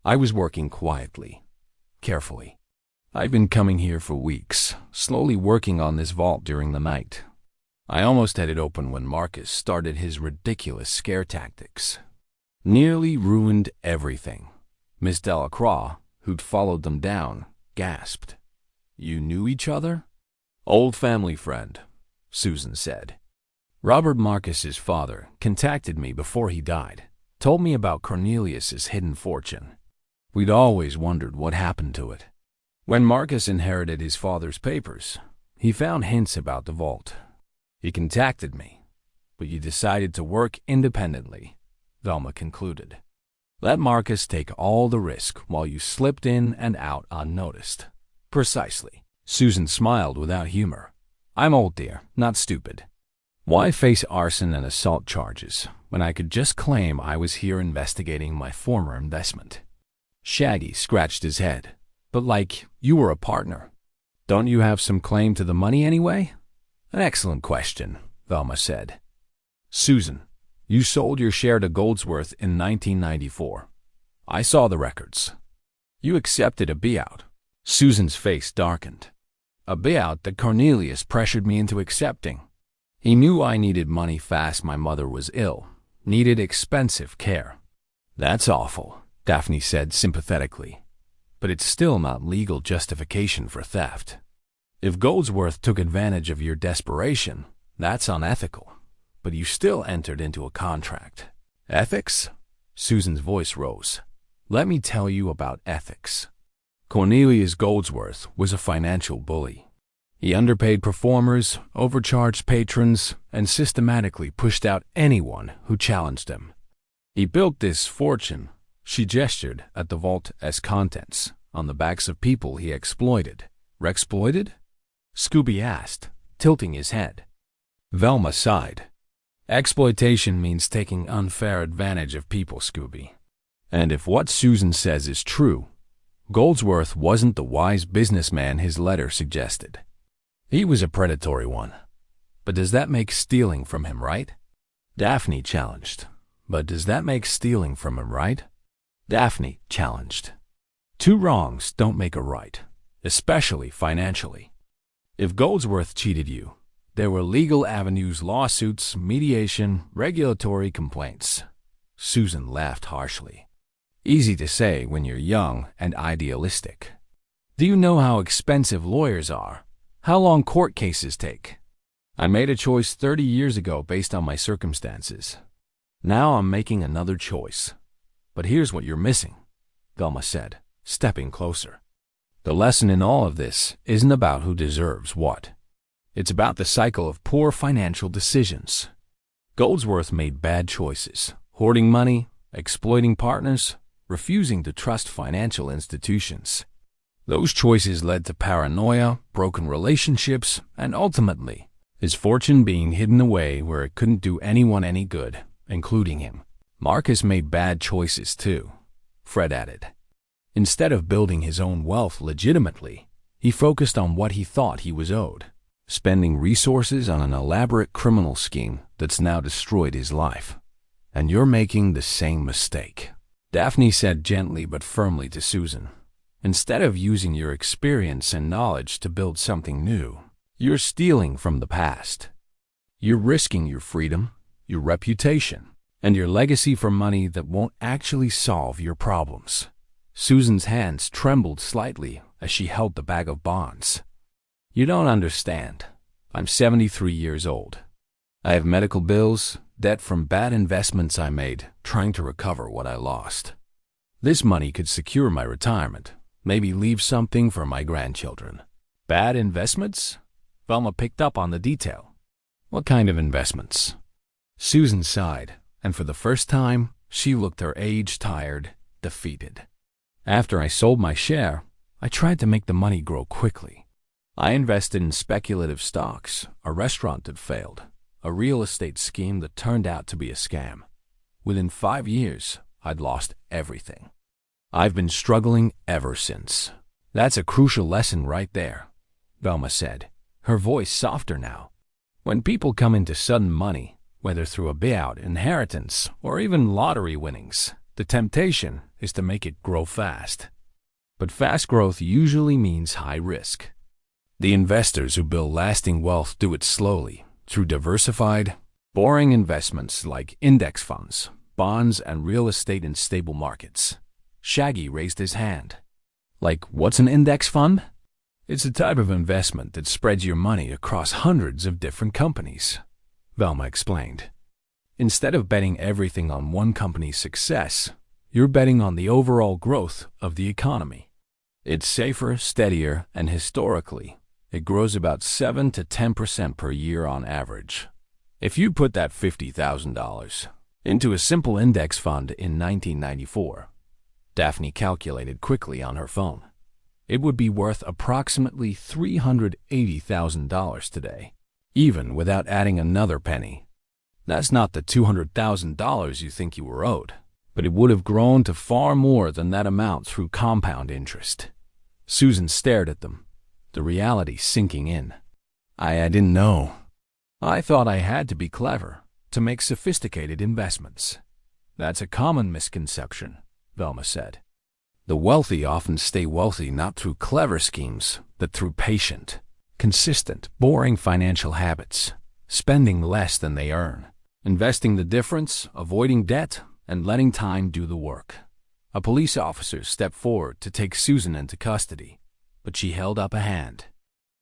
I was working quietly, carefully. I've been coming here for weeks, slowly working on this vault during the night. I almost had it open when Marcus started his ridiculous scare tactics. Nearly ruined everything. Miss Delacroix, who'd followed them down, gasped. You knew each other? Old family friend, Susan said. Robert Marcus's father contacted me before he died, told me about Cornelius's hidden fortune. We'd always wondered what happened to it. When Marcus inherited his father's papers, he found hints about the vault. He contacted me, but you decided to work independently, Velma concluded. Let Marcus take all the risk while you slipped in and out unnoticed. Precisely. Susan smiled without humor. I'm old, dear, not stupid. Why face arson and assault charges when I could just claim I was here investigating my former investment? Shaggy scratched his head. But like, you were a partner. Don't you have some claim to the money anyway? An excellent question, Velma said. Susan, you sold your share to Goldsworth in 1994. I saw the records. You accepted a buyout. Susan's face darkened. A buyout that Cornelius pressured me into accepting. He knew I needed money fast. My mother was ill, needed expensive care. That's awful, Daphne said sympathetically. But it's still not legal justification for theft. If Goldsworth took advantage of your desperation, that's unethical. But you still entered into a contract. Ethics? Susan's voice rose. Let me tell you about ethics. Cornelius Goldsworth was a financial bully. He underpaid performers, overcharged patrons, and systematically pushed out anyone who challenged him. He built this fortune, she gestured at the vault as contents, on the backs of people he exploited. Rexploited? Scooby asked, tilting his head. Velma sighed. Exploitation means taking unfair advantage of people, Scooby. And if what Susan says is true, Goldsworth wasn't the wise businessman his letter suggested. He was a predatory one. But does that make stealing from him right? Daphne challenged. But does that make stealing from him right? Daphne challenged. Two wrongs don't make a right, especially financially. If Goldsworth cheated you, there were legal avenues, lawsuits, mediation, regulatory complaints. Susan laughed harshly. Easy to say when you're young and idealistic. Do you know how expensive lawyers are? How long court cases take? I made a choice 30 years ago based on my circumstances. Now I'm making another choice. But here's what you're missing, Velma said, stepping closer. The lesson in all of this isn't about who deserves what. It's about the cycle of poor financial decisions. Goldsworth made bad choices, hoarding money, exploiting partners, refusing to trust financial institutions. Those choices led to paranoia, broken relationships, and ultimately, his fortune being hidden away where it couldn't do anyone any good, including him. Marcus made bad choices too, Fred added. Instead of building his own wealth legitimately, he focused on what he thought he was owed, spending resources on an elaborate criminal scheme that's now destroyed his life. And you're making the same mistake, Daphne said gently but firmly to Susan. Instead of using your experience and knowledge to build something new, you're stealing from the past. You're risking your freedom, your reputation, and your legacy for money that won't actually solve your problems. Susan's hands trembled slightly as she held the bag of bonds. You don't understand. I'm 73 years old. I have medical bills, debt from bad investments I made, trying to recover what I lost. This money could secure my retirement, maybe leave something for my grandchildren. Bad investments? Velma picked up on the detail. What kind of investments? Susan sighed, and for the first time, she looked her age-tired, defeated. After I sold my share, I tried to make the money grow quickly. I invested in speculative stocks, a restaurant that failed, a real estate scheme that turned out to be a scam. Within 5 years, I'd lost everything. I've been struggling ever since. That's a crucial lesson right there, Velma said, her voice softer now. When people come into sudden money, whether through a buyout, inheritance, or even lottery winnings, the temptation is to make it grow fast. But fast growth usually means high risk. The investors who build lasting wealth do it slowly, through diversified, boring investments like index funds, bonds, and real estate in stable markets. Shaggy raised his hand. Like, what's an index fund? It's a type of investment that spreads your money across hundreds of different companies, Velma explained. Instead of betting everything on one company's success, you're betting on the overall growth of the economy. It's safer, steadier, and historically, it grows about 7 to 10% per year on average. If you put that $50,000 into a simple index fund in 1994, Daphne calculated quickly on her phone, it would be worth approximately $380,000 today, even without adding another penny. That's not the $200,000 you think you were owed, but it would have grown to far more than that amount through compound interest. Susan stared at them, the reality sinking in. I didn't know. I thought I had to be clever to make sophisticated investments. That's a common misconception, Velma said. The wealthy often stay wealthy not through clever schemes, but through patient, consistent, boring financial habits, spending less than they earn, investing the difference, avoiding debt, and letting time do the work. A police officer stepped forward to take Susan into custody, but she held up a hand.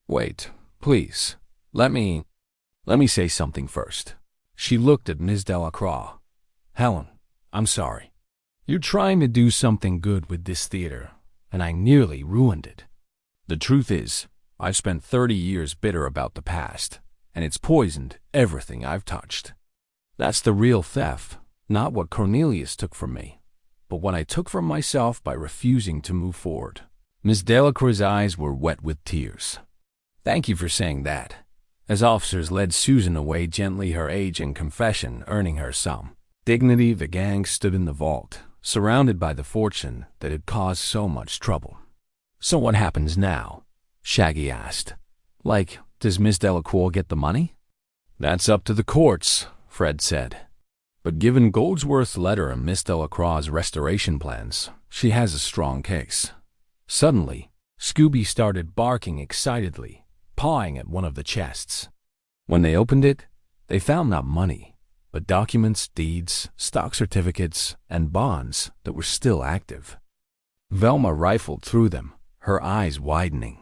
Wait, please, let me say something first. She looked at Ms. Delacroix. Helen, I'm sorry. You're trying to do something good with this theater, and I nearly ruined it. The truth is, I've spent 30 years bitter about the past, and it's poisoned everything I've touched. That's the real theft, not what Cornelius took from me, but what I took from myself by refusing to move forward. Miss Delacroix's eyes were wet with tears. Thank you for saying that. As officers led Susan away gently, her age and confession earning her some dignity, the gang stood in the vault, surrounded by the fortune that had caused so much trouble. So what happens now? Shaggy asked. Like, does Miss Delacroix get the money? That's up to the courts, Fred said. But given Goldsworth's letter and Miss Delacroix's restoration plans, she has a strong case. Suddenly, Scooby started barking excitedly, pawing at one of the chests. When they opened it, they found not money, but documents, deeds, stock certificates, and bonds that were still active. Velma rifled through them, her eyes widening.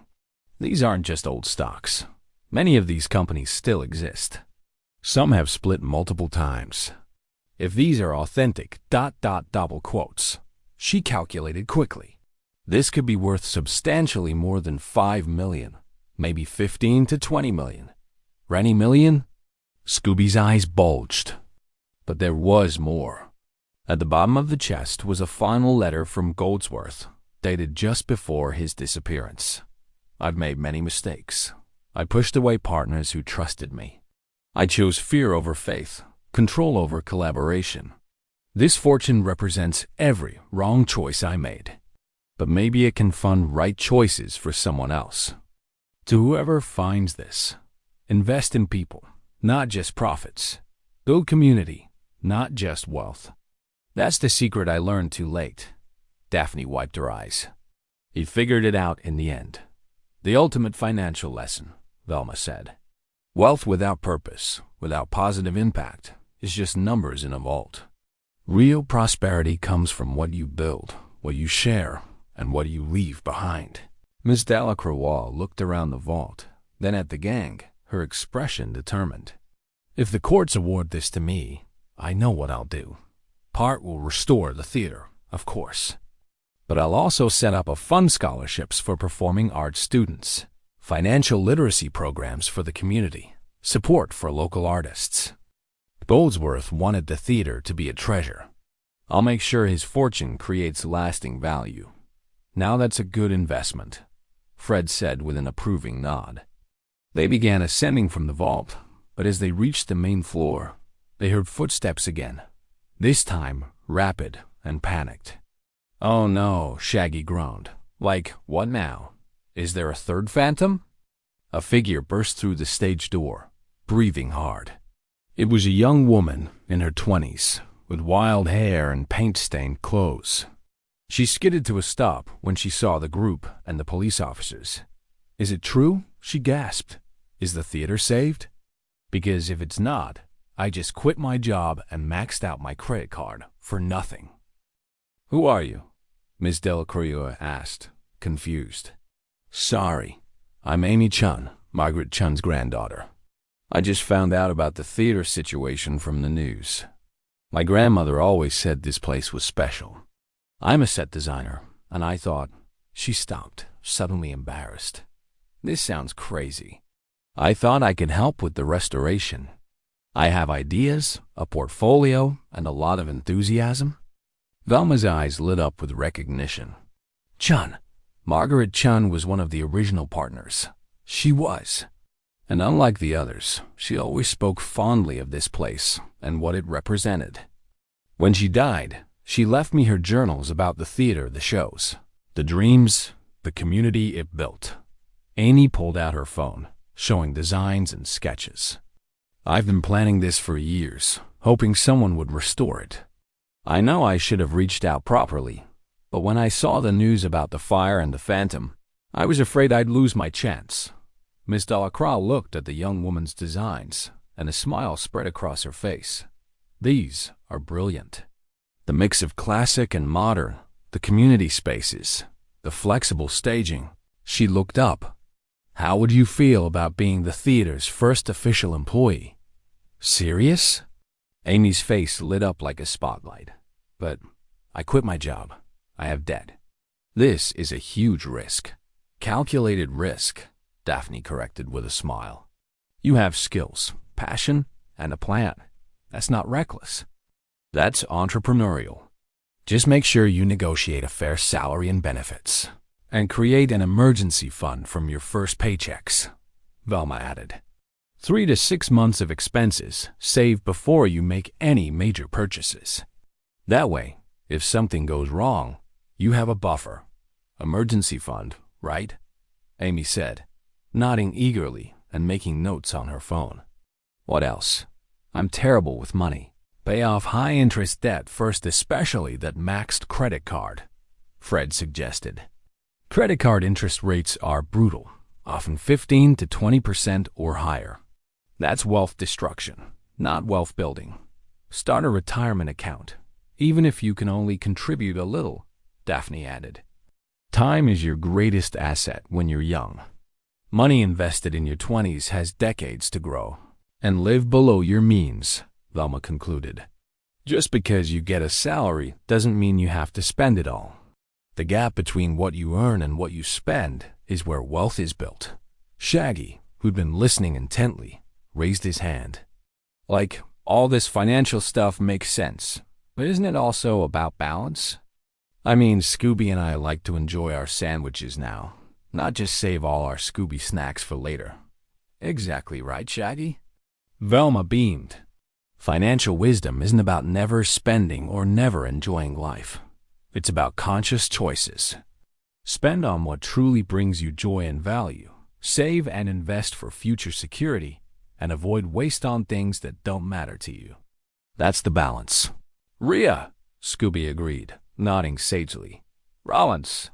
These aren't just old stocks. Many of these companies still exist. Some have split multiple times. If these are authentic, double quotes, she calculated quickly. This could be worth substantially more than $5 million, maybe 15 to 20 million. $20 million? Scooby's eyes bulged. But there was more. At the bottom of the chest was a final letter from Goldsworth, dated just before his disappearance. I've made many mistakes. I pushed away partners who trusted me. I chose fear over faith, control over collaboration. This fortune represents every wrong choice I made. But maybe it can fund right choices for someone else. To whoever finds this, invest in people, not just profits. Build community, not just wealth. That's the secret I learned too late. Daphne wiped her eyes. He figured it out in the end. The ultimate financial lesson, Velma said. Wealth without purpose, without positive impact, is just numbers in a vault. Real prosperity comes from what you build, what you share, and what you leave behind. Miss Delacroix looked around the vault, then at the gang, her expression determined. If the courts award this to me, I know what I'll do. Part will restore the theater, of course. But I'll also set up a fund scholarships for performing arts students, financial literacy programs for the community, support for local artists. Goldsworth wanted the theater to be a treasure. I'll make sure his fortune creates lasting value. Now that's a good investment, Fred said with an approving nod. They began ascending from the vault, but as they reached the main floor, they heard footsteps again, this time rapid and panicked. "Oh no," Shaggy groaned. "Like, what now? Is there a third phantom?" A figure burst through the stage door, breathing hard. It was a young woman in her 20s, with wild hair and paint-stained clothes. She skidded to a stop when she saw the group and the police officers. "Is it true?" she gasped. "Is the theater saved? Because if it's not, I just quit my job and maxed out my credit card for nothing." "Who are you?" Miss Delacroix asked, confused. "Sorry, I'm Amy Chun, Margaret Chun's granddaughter. I just found out about the theater situation from the news. My grandmother always said this place was special. I'm a set designer, and I thought—" She stopped, suddenly embarrassed. "This sounds crazy. I thought I could help with the restoration. I have ideas, a portfolio, and a lot of enthusiasm." Velma's eyes lit up with recognition. "Chun." Margaret Chun was one of the original partners. She was. And unlike the others, she always spoke fondly of this place and what it represented. When she died, she left me her journals about the theater, the shows, the dreams, the community it built. Amy pulled out her phone, showing designs and sketches. "I've been planning this for years, hoping someone would restore it. I know I should have reached out properly, but when I saw the news about the fire and the phantom, I was afraid I'd lose my chance." Miss Delacroix looked at the young woman's designs, and a smile spread across her face. "These are brilliant. The mix of classic and modern, the community spaces, the flexible staging." She looked up. "How would you feel about being the theater's first official employee?" "Serious?" Amy's face lit up like a spotlight. "But I quit my job. I have debt." "This is a huge risk." "Calculated risk," Daphne corrected with a smile. "You have skills, passion, and a plan. That's not reckless. That's entrepreneurial. Just make sure you negotiate a fair salary and benefits, and create an emergency fund from your first paychecks," Velma added. 3 to 6 months of expenses saved before you make any major purchases. That way, if something goes wrong, you have a buffer. Emergency fund, right?" Amy said, nodding eagerly and making notes on her phone. "What else? I'm terrible with money. Pay off high-interest debt first, especially that maxed credit card," Fred suggested. Credit card interest rates are brutal, often 15 to 20% or higher. That's wealth destruction, not wealth building. Start a retirement account, even if you can only contribute a little, Daphne added. Time is your greatest asset when you're young. Money invested in your 20s has decades to grow. And live below your means, Velma concluded. Just because you get a salary doesn't mean you have to spend it all. The gap between what you earn and what you spend is where wealth is built. Shaggy, who'd been listening intently, raised his hand. "Like, all this financial stuff makes sense, but isn't it also about balance? I mean, Scooby and I like to enjoy our sandwiches now, not just save all our Scooby snacks for later." "Exactly right, Shaggy." Velma beamed. "Financial wisdom isn't about never spending or never enjoying life. It's about conscious choices. Spend on what truly brings you joy and value. Save and invest for future security, and avoid waste on things that don't matter to you. That's the balance." "Rhea," Scooby agreed, nodding sagely. "Rollins."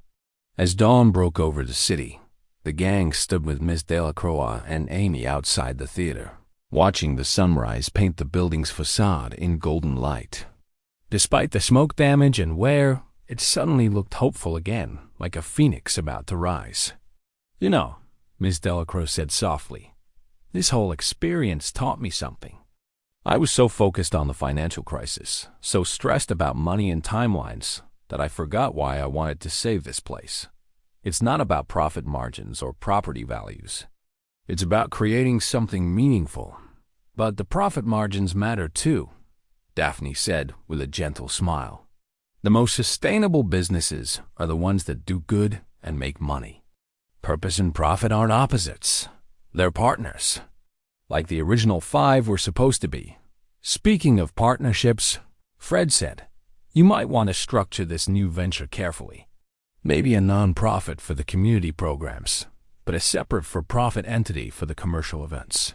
As dawn broke over the city, the gang stood with Miss Delacroix and Amy outside the theater, watching the sunrise paint the building's facade in golden light. Despite the smoke damage and wear, it suddenly looked hopeful again, like a phoenix about to rise. "You know," Miss Delacroix said softly, "this whole experience taught me something. I was so focused on the financial crisis, so stressed about money and timelines, that I forgot why I wanted to save this place. It's not about profit margins or property values. It's about creating something meaningful. But the profit margins matter too," Daphne said with a gentle smile. The most sustainable businesses are the ones that do good and make money. Purpose and profit aren't opposites. They're partners, like the original five were supposed to be. Speaking of partnerships, Fred said, you might want to structure this new venture carefully. Maybe a non-profit for the community programs, but a separate for-profit entity for the commercial events.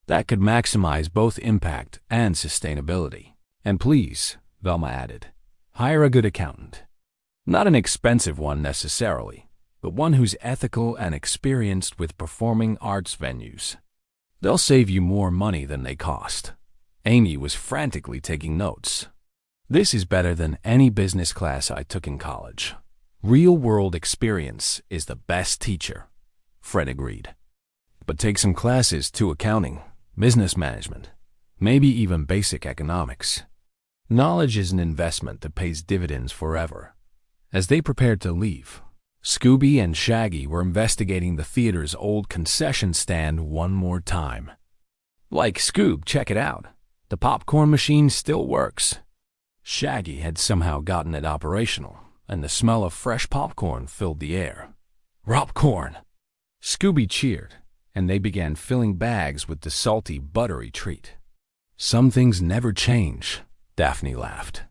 That could maximize both impact and sustainability. And please, Velma added, hire a good accountant. Not an expensive one necessarily, but one who's ethical and experienced with performing arts venues. They'll save you more money than they cost. Amy was frantically taking notes. This is better than any business class I took in college. Real-world experience is the best teacher, Fred agreed. But take some classes too: accounting, business management, maybe even basic economics. Knowledge is an investment that pays dividends forever. As they prepared to leave, Scooby and Shaggy were investigating the theater's old concession stand one more time. Like, Scoob, check it out. The popcorn machine still works. Shaggy had somehow gotten it operational, and the smell of fresh popcorn filled the air. Popcorn! Scooby cheered, and they began filling bags with the salty, buttery treat. Some things never change, Daphne laughed.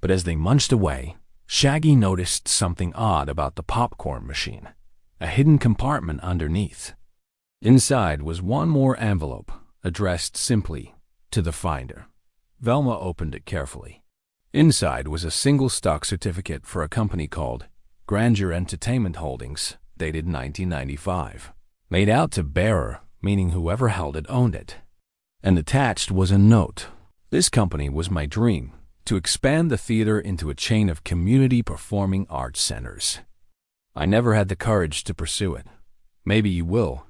But as they munched away, Shaggy noticed something odd about the popcorn machine, a hidden compartment underneath. Inside was one more envelope, addressed simply, to the finder. Velma opened it carefully. Inside was a single stock certificate for a company called Grandeur Entertainment Holdings, dated 1995. Made out to bearer, meaning whoever held it owned it. And attached was a note. This company was my dream, to expand the theater into a chain of community performing arts centers. I never had the courage to pursue it. Maybe you will.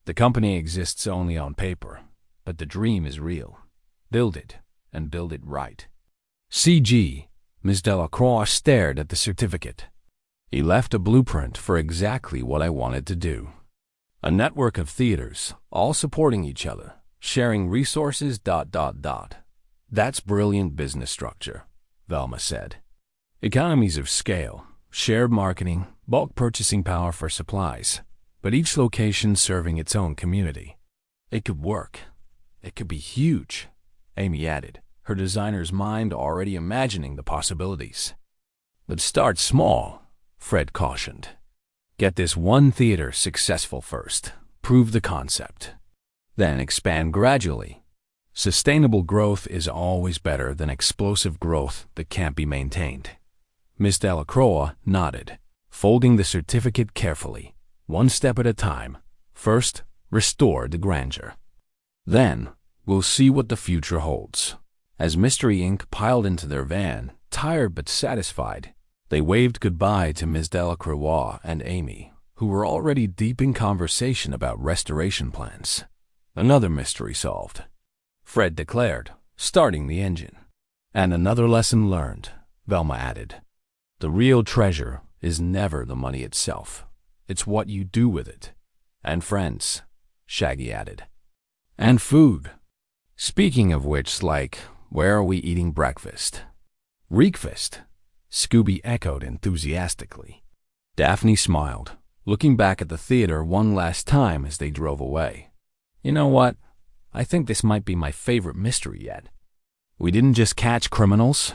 The company exists only on paper, but the dream is real. Build it, and build it right. C.G. Ms. Delacroix stared at the certificate. He left a blueprint for exactly what I wanted to do. A network of theaters, all supporting each other, sharing resources, ... That's brilliant business structure, Velma said. Economies of scale, shared marketing, bulk purchasing power for supplies, but each location serving its own community. It could work. It could be huge, Amy added, her designer's mind already imagining the possibilities. But start small, Fred cautioned. Get this one theater successful first. Prove the concept. Then expand gradually. Sustainable growth is always better than explosive growth that can't be maintained. Miss Delacroix nodded, folding the certificate carefully, one step at a time. First, restore the grandeur. Then, we'll see what the future holds. As Mystery Inc. piled into their van, tired but satisfied, they waved goodbye to Miss Delacroix and Amy, who were already deep in conversation about restoration plans. Another mystery solved, Fred declared, starting the engine. And another lesson learned, Velma added. The real treasure is never the money itself. It's what you do with it. And friends, Shaggy added. And food. Speaking of which, like, where are we eating breakfast? Breakfast, Scooby echoed enthusiastically. Daphne smiled, looking back at the theater one last time as they drove away. You know what? I think this might be my favorite mystery yet. We didn't just catch criminals.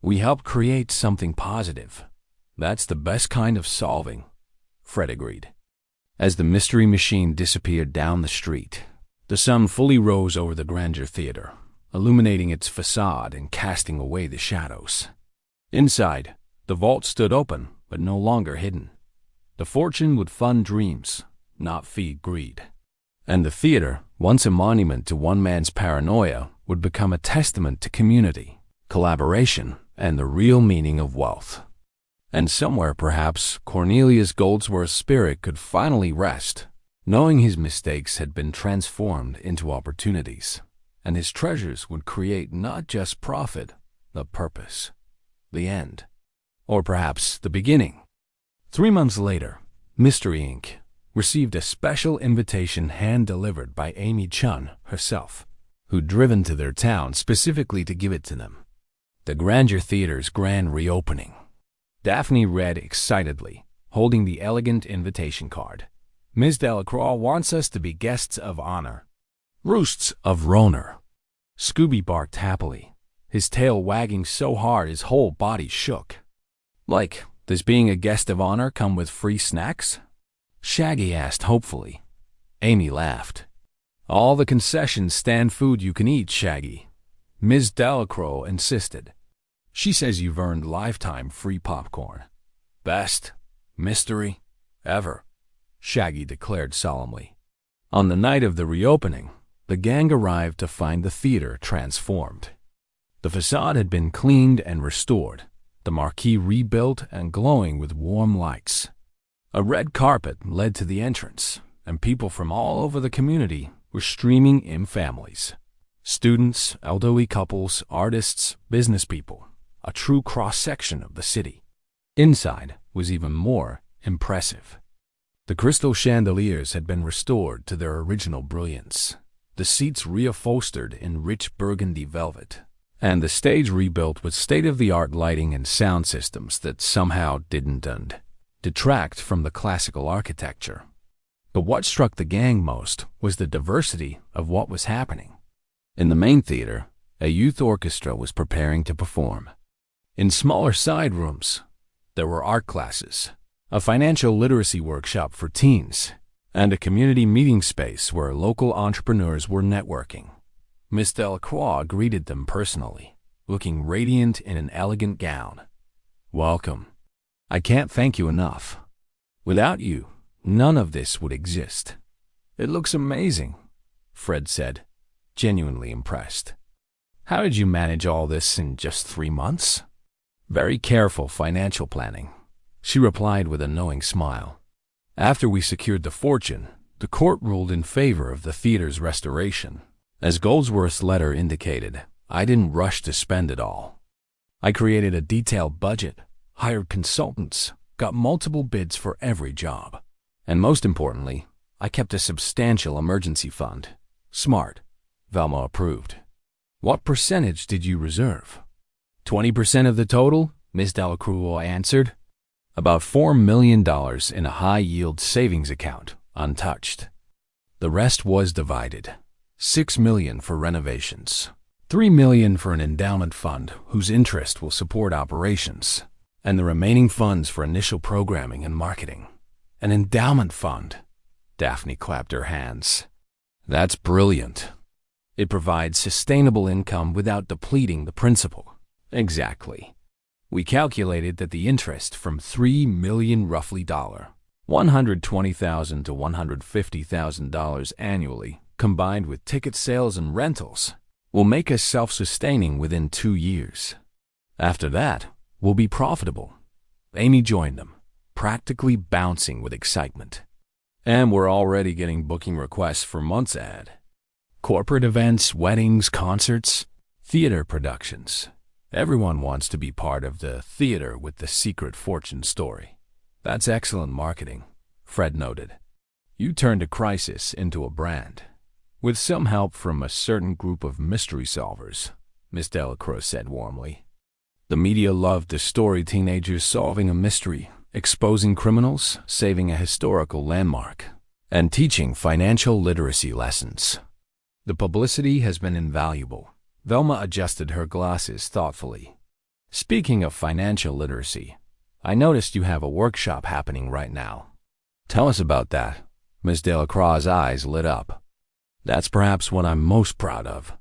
We helped create something positive. That's the best kind of solving, Fred agreed. As the mystery machine disappeared down the street, the sun fully rose over the Grandeur Theater, illuminating its facade and casting away the shadows. Inside, the vault stood open, but no longer hidden. The fortune would fund dreams, not feed greed. And the theater, once a monument to one man's paranoia, would become a testament to community, collaboration, and the real meaning of wealth. And somewhere, perhaps, Cornelius Goldsworth's spirit could finally rest, knowing his mistakes had been transformed into opportunities, and his treasures would create not just profit, but purpose. The end. Or perhaps the beginning. 3 months later, Mystery Inc. received a special invitation hand-delivered by Amy Chun herself, who'd driven to their town specifically to give it to them. The Grandeur Theater's grand reopening. Daphne read excitedly, holding the elegant invitation card. Miss Delacroix wants us to be guests of honor. Roosts of Roner. Scooby barked happily, his tail wagging so hard his whole body shook. Like, does being a guest of honor come with free snacks? Shaggy asked hopefully. Amy laughed. All the concessions stand food you can eat, Shaggy. Ms. Delacroix insisted. She says you've earned lifetime free popcorn. Best mystery ever, Shaggy declared solemnly. On the night of the reopening, the gang arrived to find the theater transformed. The facade had been cleaned and restored, the marquee rebuilt and glowing with warm lights. A red carpet led to the entrance, and people from all over the community were streaming in families. Students, elderly couples, artists, business people, a true cross-section of the city. Inside was even more impressive. The crystal chandeliers had been restored to their original brilliance, the seats reupholstered in rich burgundy velvet, and the stage rebuilt with state-of-the-art lighting and sound systems that somehow didn't detract from the classical architecture. But what struck the gang most was the diversity of what was happening. In the main theater, a youth orchestra was preparing to perform. In smaller side rooms, there were art classes, a financial literacy workshop for teens, and a community meeting space where local entrepreneurs were networking. Miss Delacroix greeted them personally, looking radiant in an elegant gown. Welcome. I can't thank you enough. Without you, none of this would exist. It looks amazing, Fred said, genuinely impressed. How did you manage all this in just 3 months? Very careful financial planning, she replied with a knowing smile. After we secured the fortune, the court ruled in favor of the theater's restoration. As Goldsworth's letter indicated, I didn't rush to spend it all. I created a detailed budget, hired consultants, got multiple bids for every job. And most importantly, I kept a substantial emergency fund. Smart. Velma approved. What percentage did you reserve? 20% of the total, Miss Delacroix answered. About $4 million in a high-yield savings account, untouched. The rest was divided. $6 million for renovations, $3 million for an endowment fund whose interest will support operations, and the remaining funds for initial programming and marketing. An endowment fund. Daphne clapped her hands. That's brilliant. It provides sustainable income without depleting the principal. Exactly. We calculated that the interest from $3 million roughly $120,000 to $150,000 annually, combined with ticket sales and rentals, will make us self-sustaining within 2 years. After that, we'll be profitable. Amy joined them, practically bouncing with excitement. And we're already getting booking requests for months ahead. Corporate events, weddings, concerts, theater productions. Everyone wants to be part of the theater with the secret fortune story. That's excellent marketing, Fred noted. You turned a crisis into a brand. With some help from a certain group of mystery solvers, Miss Delacroix said warmly. The media loved the story teenagers solving a mystery, exposing criminals, saving a historical landmark, and teaching financial literacy lessons. The publicity has been invaluable. Velma adjusted her glasses thoughtfully. Speaking of financial literacy, I noticed you have a workshop happening right now. Tell us about that. Miss Delacroix's eyes lit up. That's perhaps what I'm most proud of.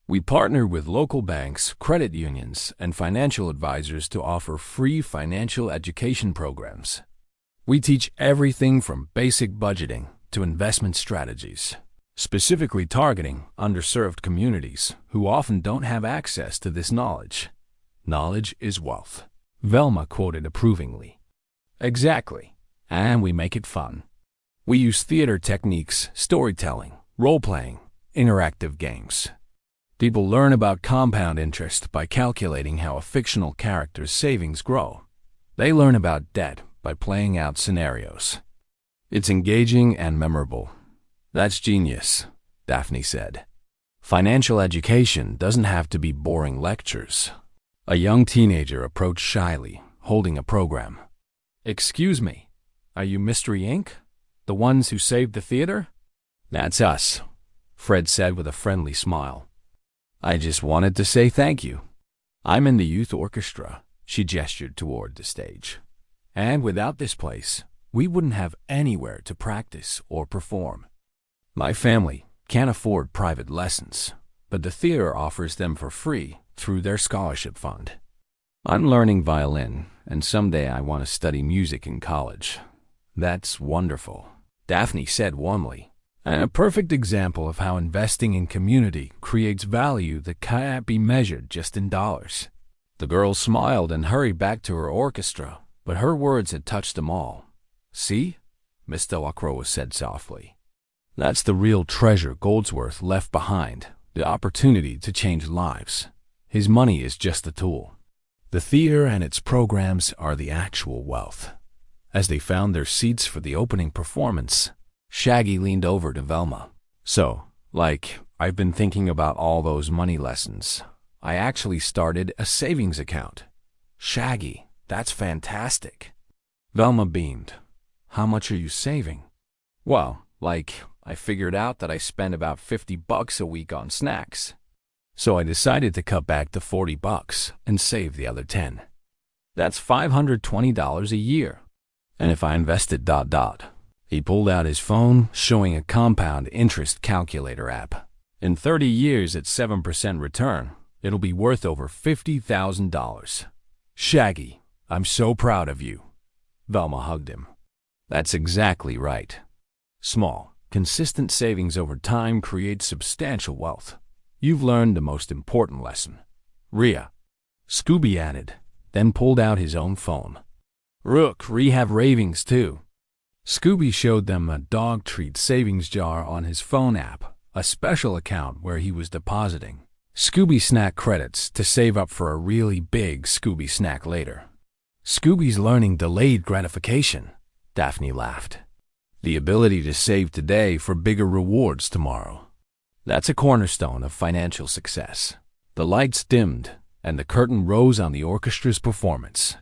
We partner with local banks, credit unions, and financial advisors to offer free financial education programs. We teach everything from basic budgeting to investment strategies, specifically targeting underserved communities who often don't have access to this knowledge. Knowledge is wealth, Velma quoted approvingly. Exactly, and we make it fun. We use theater techniques, storytelling, role-playing, interactive games. People learn about compound interest by calculating how a fictional character's savings grow. They learn about debt by playing out scenarios. It's engaging and memorable. That's genius, Daphne said. Financial education doesn't have to be boring lectures. A young teenager approached shyly, holding a program. "Excuse me, are you Mystery Inc.? The ones who saved the theater?" "That's us," Fred said with a friendly smile. "I just wanted to say thank you. I'm in the youth orchestra," she gestured toward the stage. "And without this place, we wouldn't have anywhere to practice or perform. My family can't afford private lessons, but the theater offers them for free through their scholarship fund. I'm learning violin, and someday I want to study music in college." "That's wonderful," Daphne said warmly, "and a perfect example of how investing in community creates value that can't be measured just in dollars." The girl smiled and hurried back to her orchestra, but her words had touched them all. "See?" Miss Delacroix said softly. "That's the real treasure Goldsworth left behind, the opportunity to change lives. His money is just a tool. The theater and its programs are the actual wealth." As they found their seats for the opening performance, Shaggy leaned over to Velma. "So, I've been thinking about all those money lessons. I actually started a savings account." "Shaggy, that's fantastic." Velma beamed. "How much are you saving?" "Well, I figured out that I spend about $50 a week on snacks. So I decided to cut back to $40 and save the other 10. That's $520 a year. And if I invested ... He pulled out his phone, showing a compound interest calculator app. "In 30 years at 7% return, it'll be worth over $50,000. Shaggy, I'm so proud of you." Velma hugged him. "That's exactly right. Small, consistent savings over time create substantial wealth. You've learned the most important lesson." "Rhea," Scooby added, then pulled out his own phone. "Rook, we have ravings too." Scooby showed them a dog treat savings jar on his phone app, a special account where he was depositing Scooby snack credits to save up for a really big Scooby snack later. "Scooby's learning delayed gratification," Daphne laughed. "The ability to save today for bigger rewards tomorrow. That's a cornerstone of financial success." The lights dimmed, and the curtain rose on the orchestra's performance.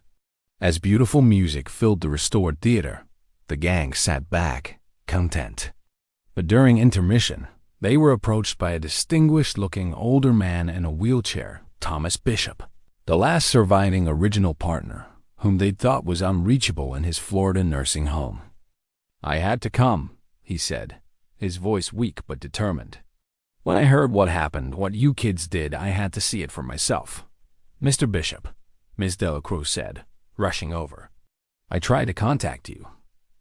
As beautiful music filled the restored theater, the gang sat back, content. But during intermission, they were approached by a distinguished-looking older man in a wheelchair, Thomas Bishop, the last surviving original partner, whom they thought was unreachable in his Florida nursing home. "I had to come," he said, his voice weak but determined. "When I heard what happened, what you kids did, I had to see it for myself." "Mr. Bishop," Miss Delacroix said, rushing over. "I tried to contact you.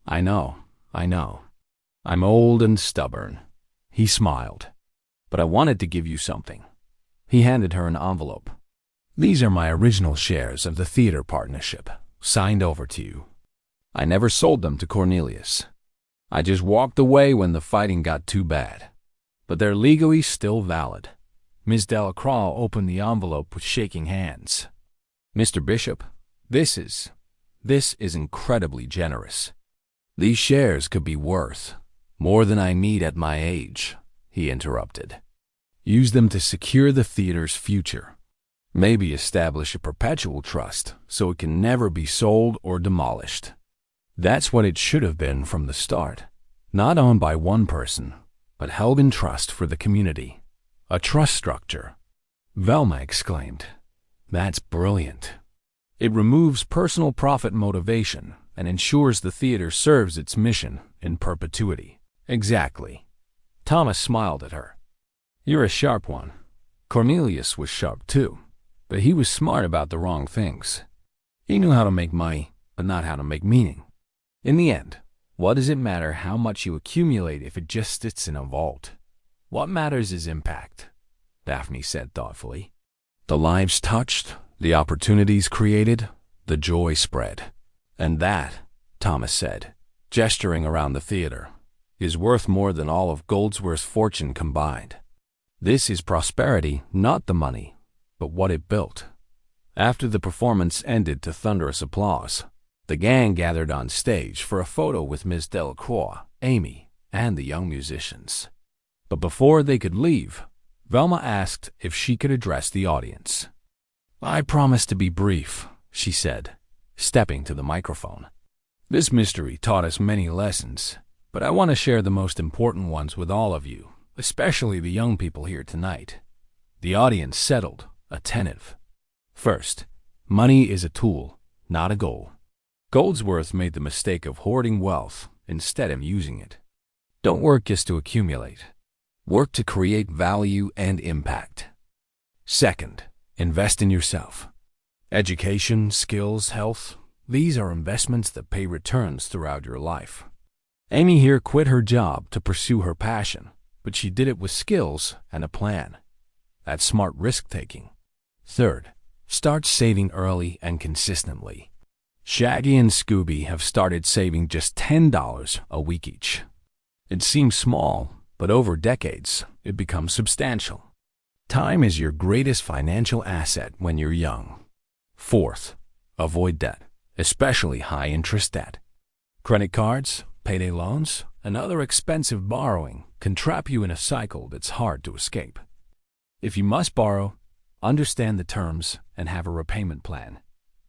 I know. I'm old and stubborn." He smiled. "But I wanted to give you something." He handed her an envelope. "These are my original shares of the theater partnership, signed over to you. I never sold them to Cornelius. I just walked away when the fighting got too bad. But they're legally still valid." Ms. Delacroix opened the envelope with shaking hands. "Mr. Bishop, this is incredibly generous. These shares could be worth more than I need at my age," he interrupted. "Use them to secure the theater's future. Maybe establish a perpetual trust so it can never be sold or demolished. That's what it should have been from the start. Not owned by one person, but held in trust for the community. A trust structure." Velma exclaimed. "That's brilliant. It removes personal profit motivation and ensures the theater serves its mission in perpetuity." "Exactly." Thomas smiled at her. "You're a sharp one. Cornelius was sharp too, but he was smart about the wrong things. He knew how to make money, but not how to make meaning. In the end, what does it matter how much you accumulate if it just sits in a vault? What matters is impact," Daphne said thoughtfully. "The lives touched, the opportunities created, the joy spread. And that," Thomas said, gesturing around the theater, "is worth more than all of Goldsworth's fortune combined. This is prosperity, not the money, but what it built." After the performance ended to thunderous applause, the gang gathered on stage for a photo with Ms. Delacroix, Amy, and the young musicians. But before they could leave, Velma asked if she could address the audience. I promise to be brief, she said, stepping to the microphone. This mystery taught us many lessons, but I want to share the most important ones with all of you, especially the young people here tonight. The audience settled, attentive. First, money is a tool, not a goal. Goldsworth made the mistake of hoarding wealth instead of using it. Don't work just to accumulate. Work to create value and impact. Second, invest in yourself. Education, skills, health, these are investments that pay returns throughout your life. Amy here quit her job to pursue her passion, but she did it with skills and a plan. That's smart risk-taking. Third, start saving early and consistently. Shaggy and Scooby have started saving just $10 a week each. It seems small, but over decades, it becomes substantial. Time is your greatest financial asset when you're young. Fourth, avoid debt, especially high-interest debt. Credit cards, payday loans, and other expensive borrowing can trap you in a cycle that's hard to escape. If you must borrow, understand the terms and have a repayment plan.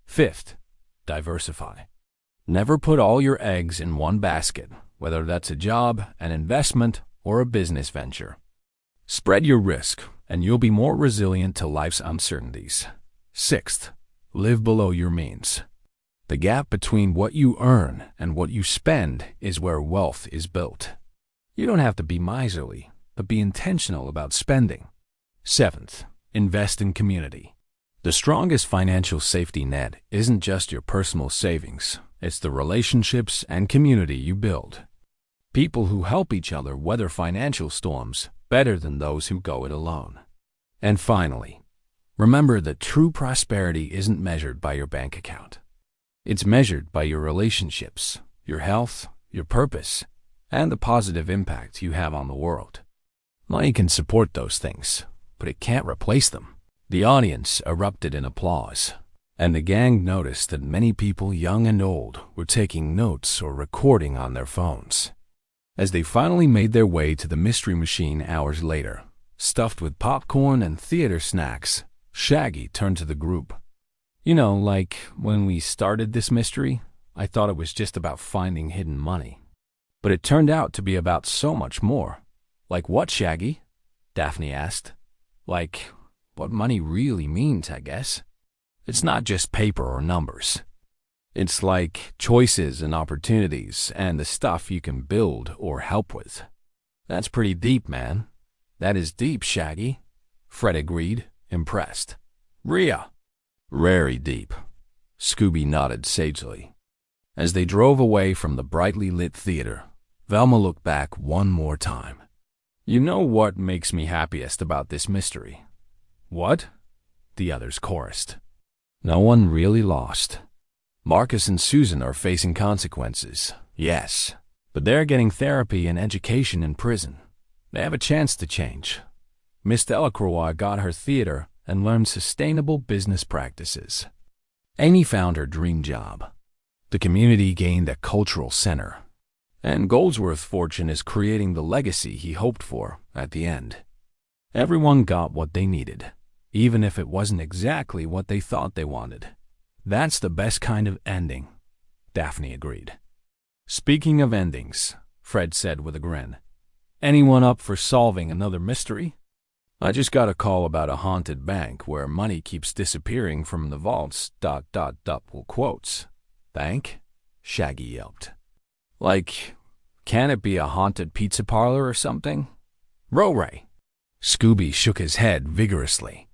Fifth, diversify. Never put all your eggs in one basket, whether that's a job, an investment, or a business venture. Spread your risk, and you'll be more resilient to life's uncertainties. Sixth, live below your means. The gap between what you earn and what you spend is where wealth is built. You don't have to be miserly, but be intentional about spending. Seventh, invest in community. The strongest financial safety net isn't just your personal savings, it's the relationships and community you build. People who help each other weather financial storms better than those who go it alone. And finally, remember that true prosperity isn't measured by your bank account. It's measured by your relationships, your health, your purpose, and the positive impact you have on the world. Money can support those things, but it can't replace them. The audience erupted in applause, and the gang noticed that many people, young and old, were taking notes or recording on their phones. As they finally made their way to the mystery machine hours later, stuffed with popcorn and theater snacks, Shaggy turned to the group. You know, like when we started this mystery, I thought it was just about finding hidden money. But it turned out to be about so much more. Like what, Shaggy? Daphne asked. Like what money really means, I guess. It's not just paper or numbers. It's like choices and opportunities and the stuff you can build or help with. That's pretty deep, man. That is deep, Shaggy. Fred agreed, impressed. Rhea. Very deep. Scooby nodded sagely. As they drove away from the brightly lit theater, Velma looked back one more time. You know what makes me happiest about this mystery? What? The others chorused. No one really lost. Marcus and Susan are facing consequences, yes, but they're getting therapy and education in prison. They have a chance to change. Miss Delacroix got her theater and learned sustainable business practices. Amy found her dream job. The community gained a cultural center. And Goldsworth's fortune is creating the legacy he hoped for at the end. Everyone got what they needed, even if it wasn't exactly what they thought they wanted. That's the best kind of ending, Daphne agreed. Speaking of endings, Fred said with a grin, anyone up for solving another mystery? I just got a call about a haunted bank where money keeps disappearing from the vaults, double quotes. Bank? Shaggy yelped. Like, can it be a haunted pizza parlor or something? Ray. Scooby shook his head vigorously.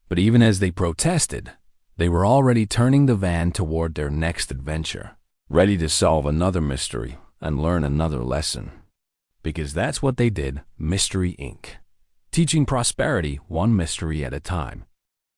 But even as they protested, they were already turning the van toward their next adventure, ready to solve another mystery and learn another lesson. Because that's what they did, Mystery Inc. Teaching prosperity one mystery at a time.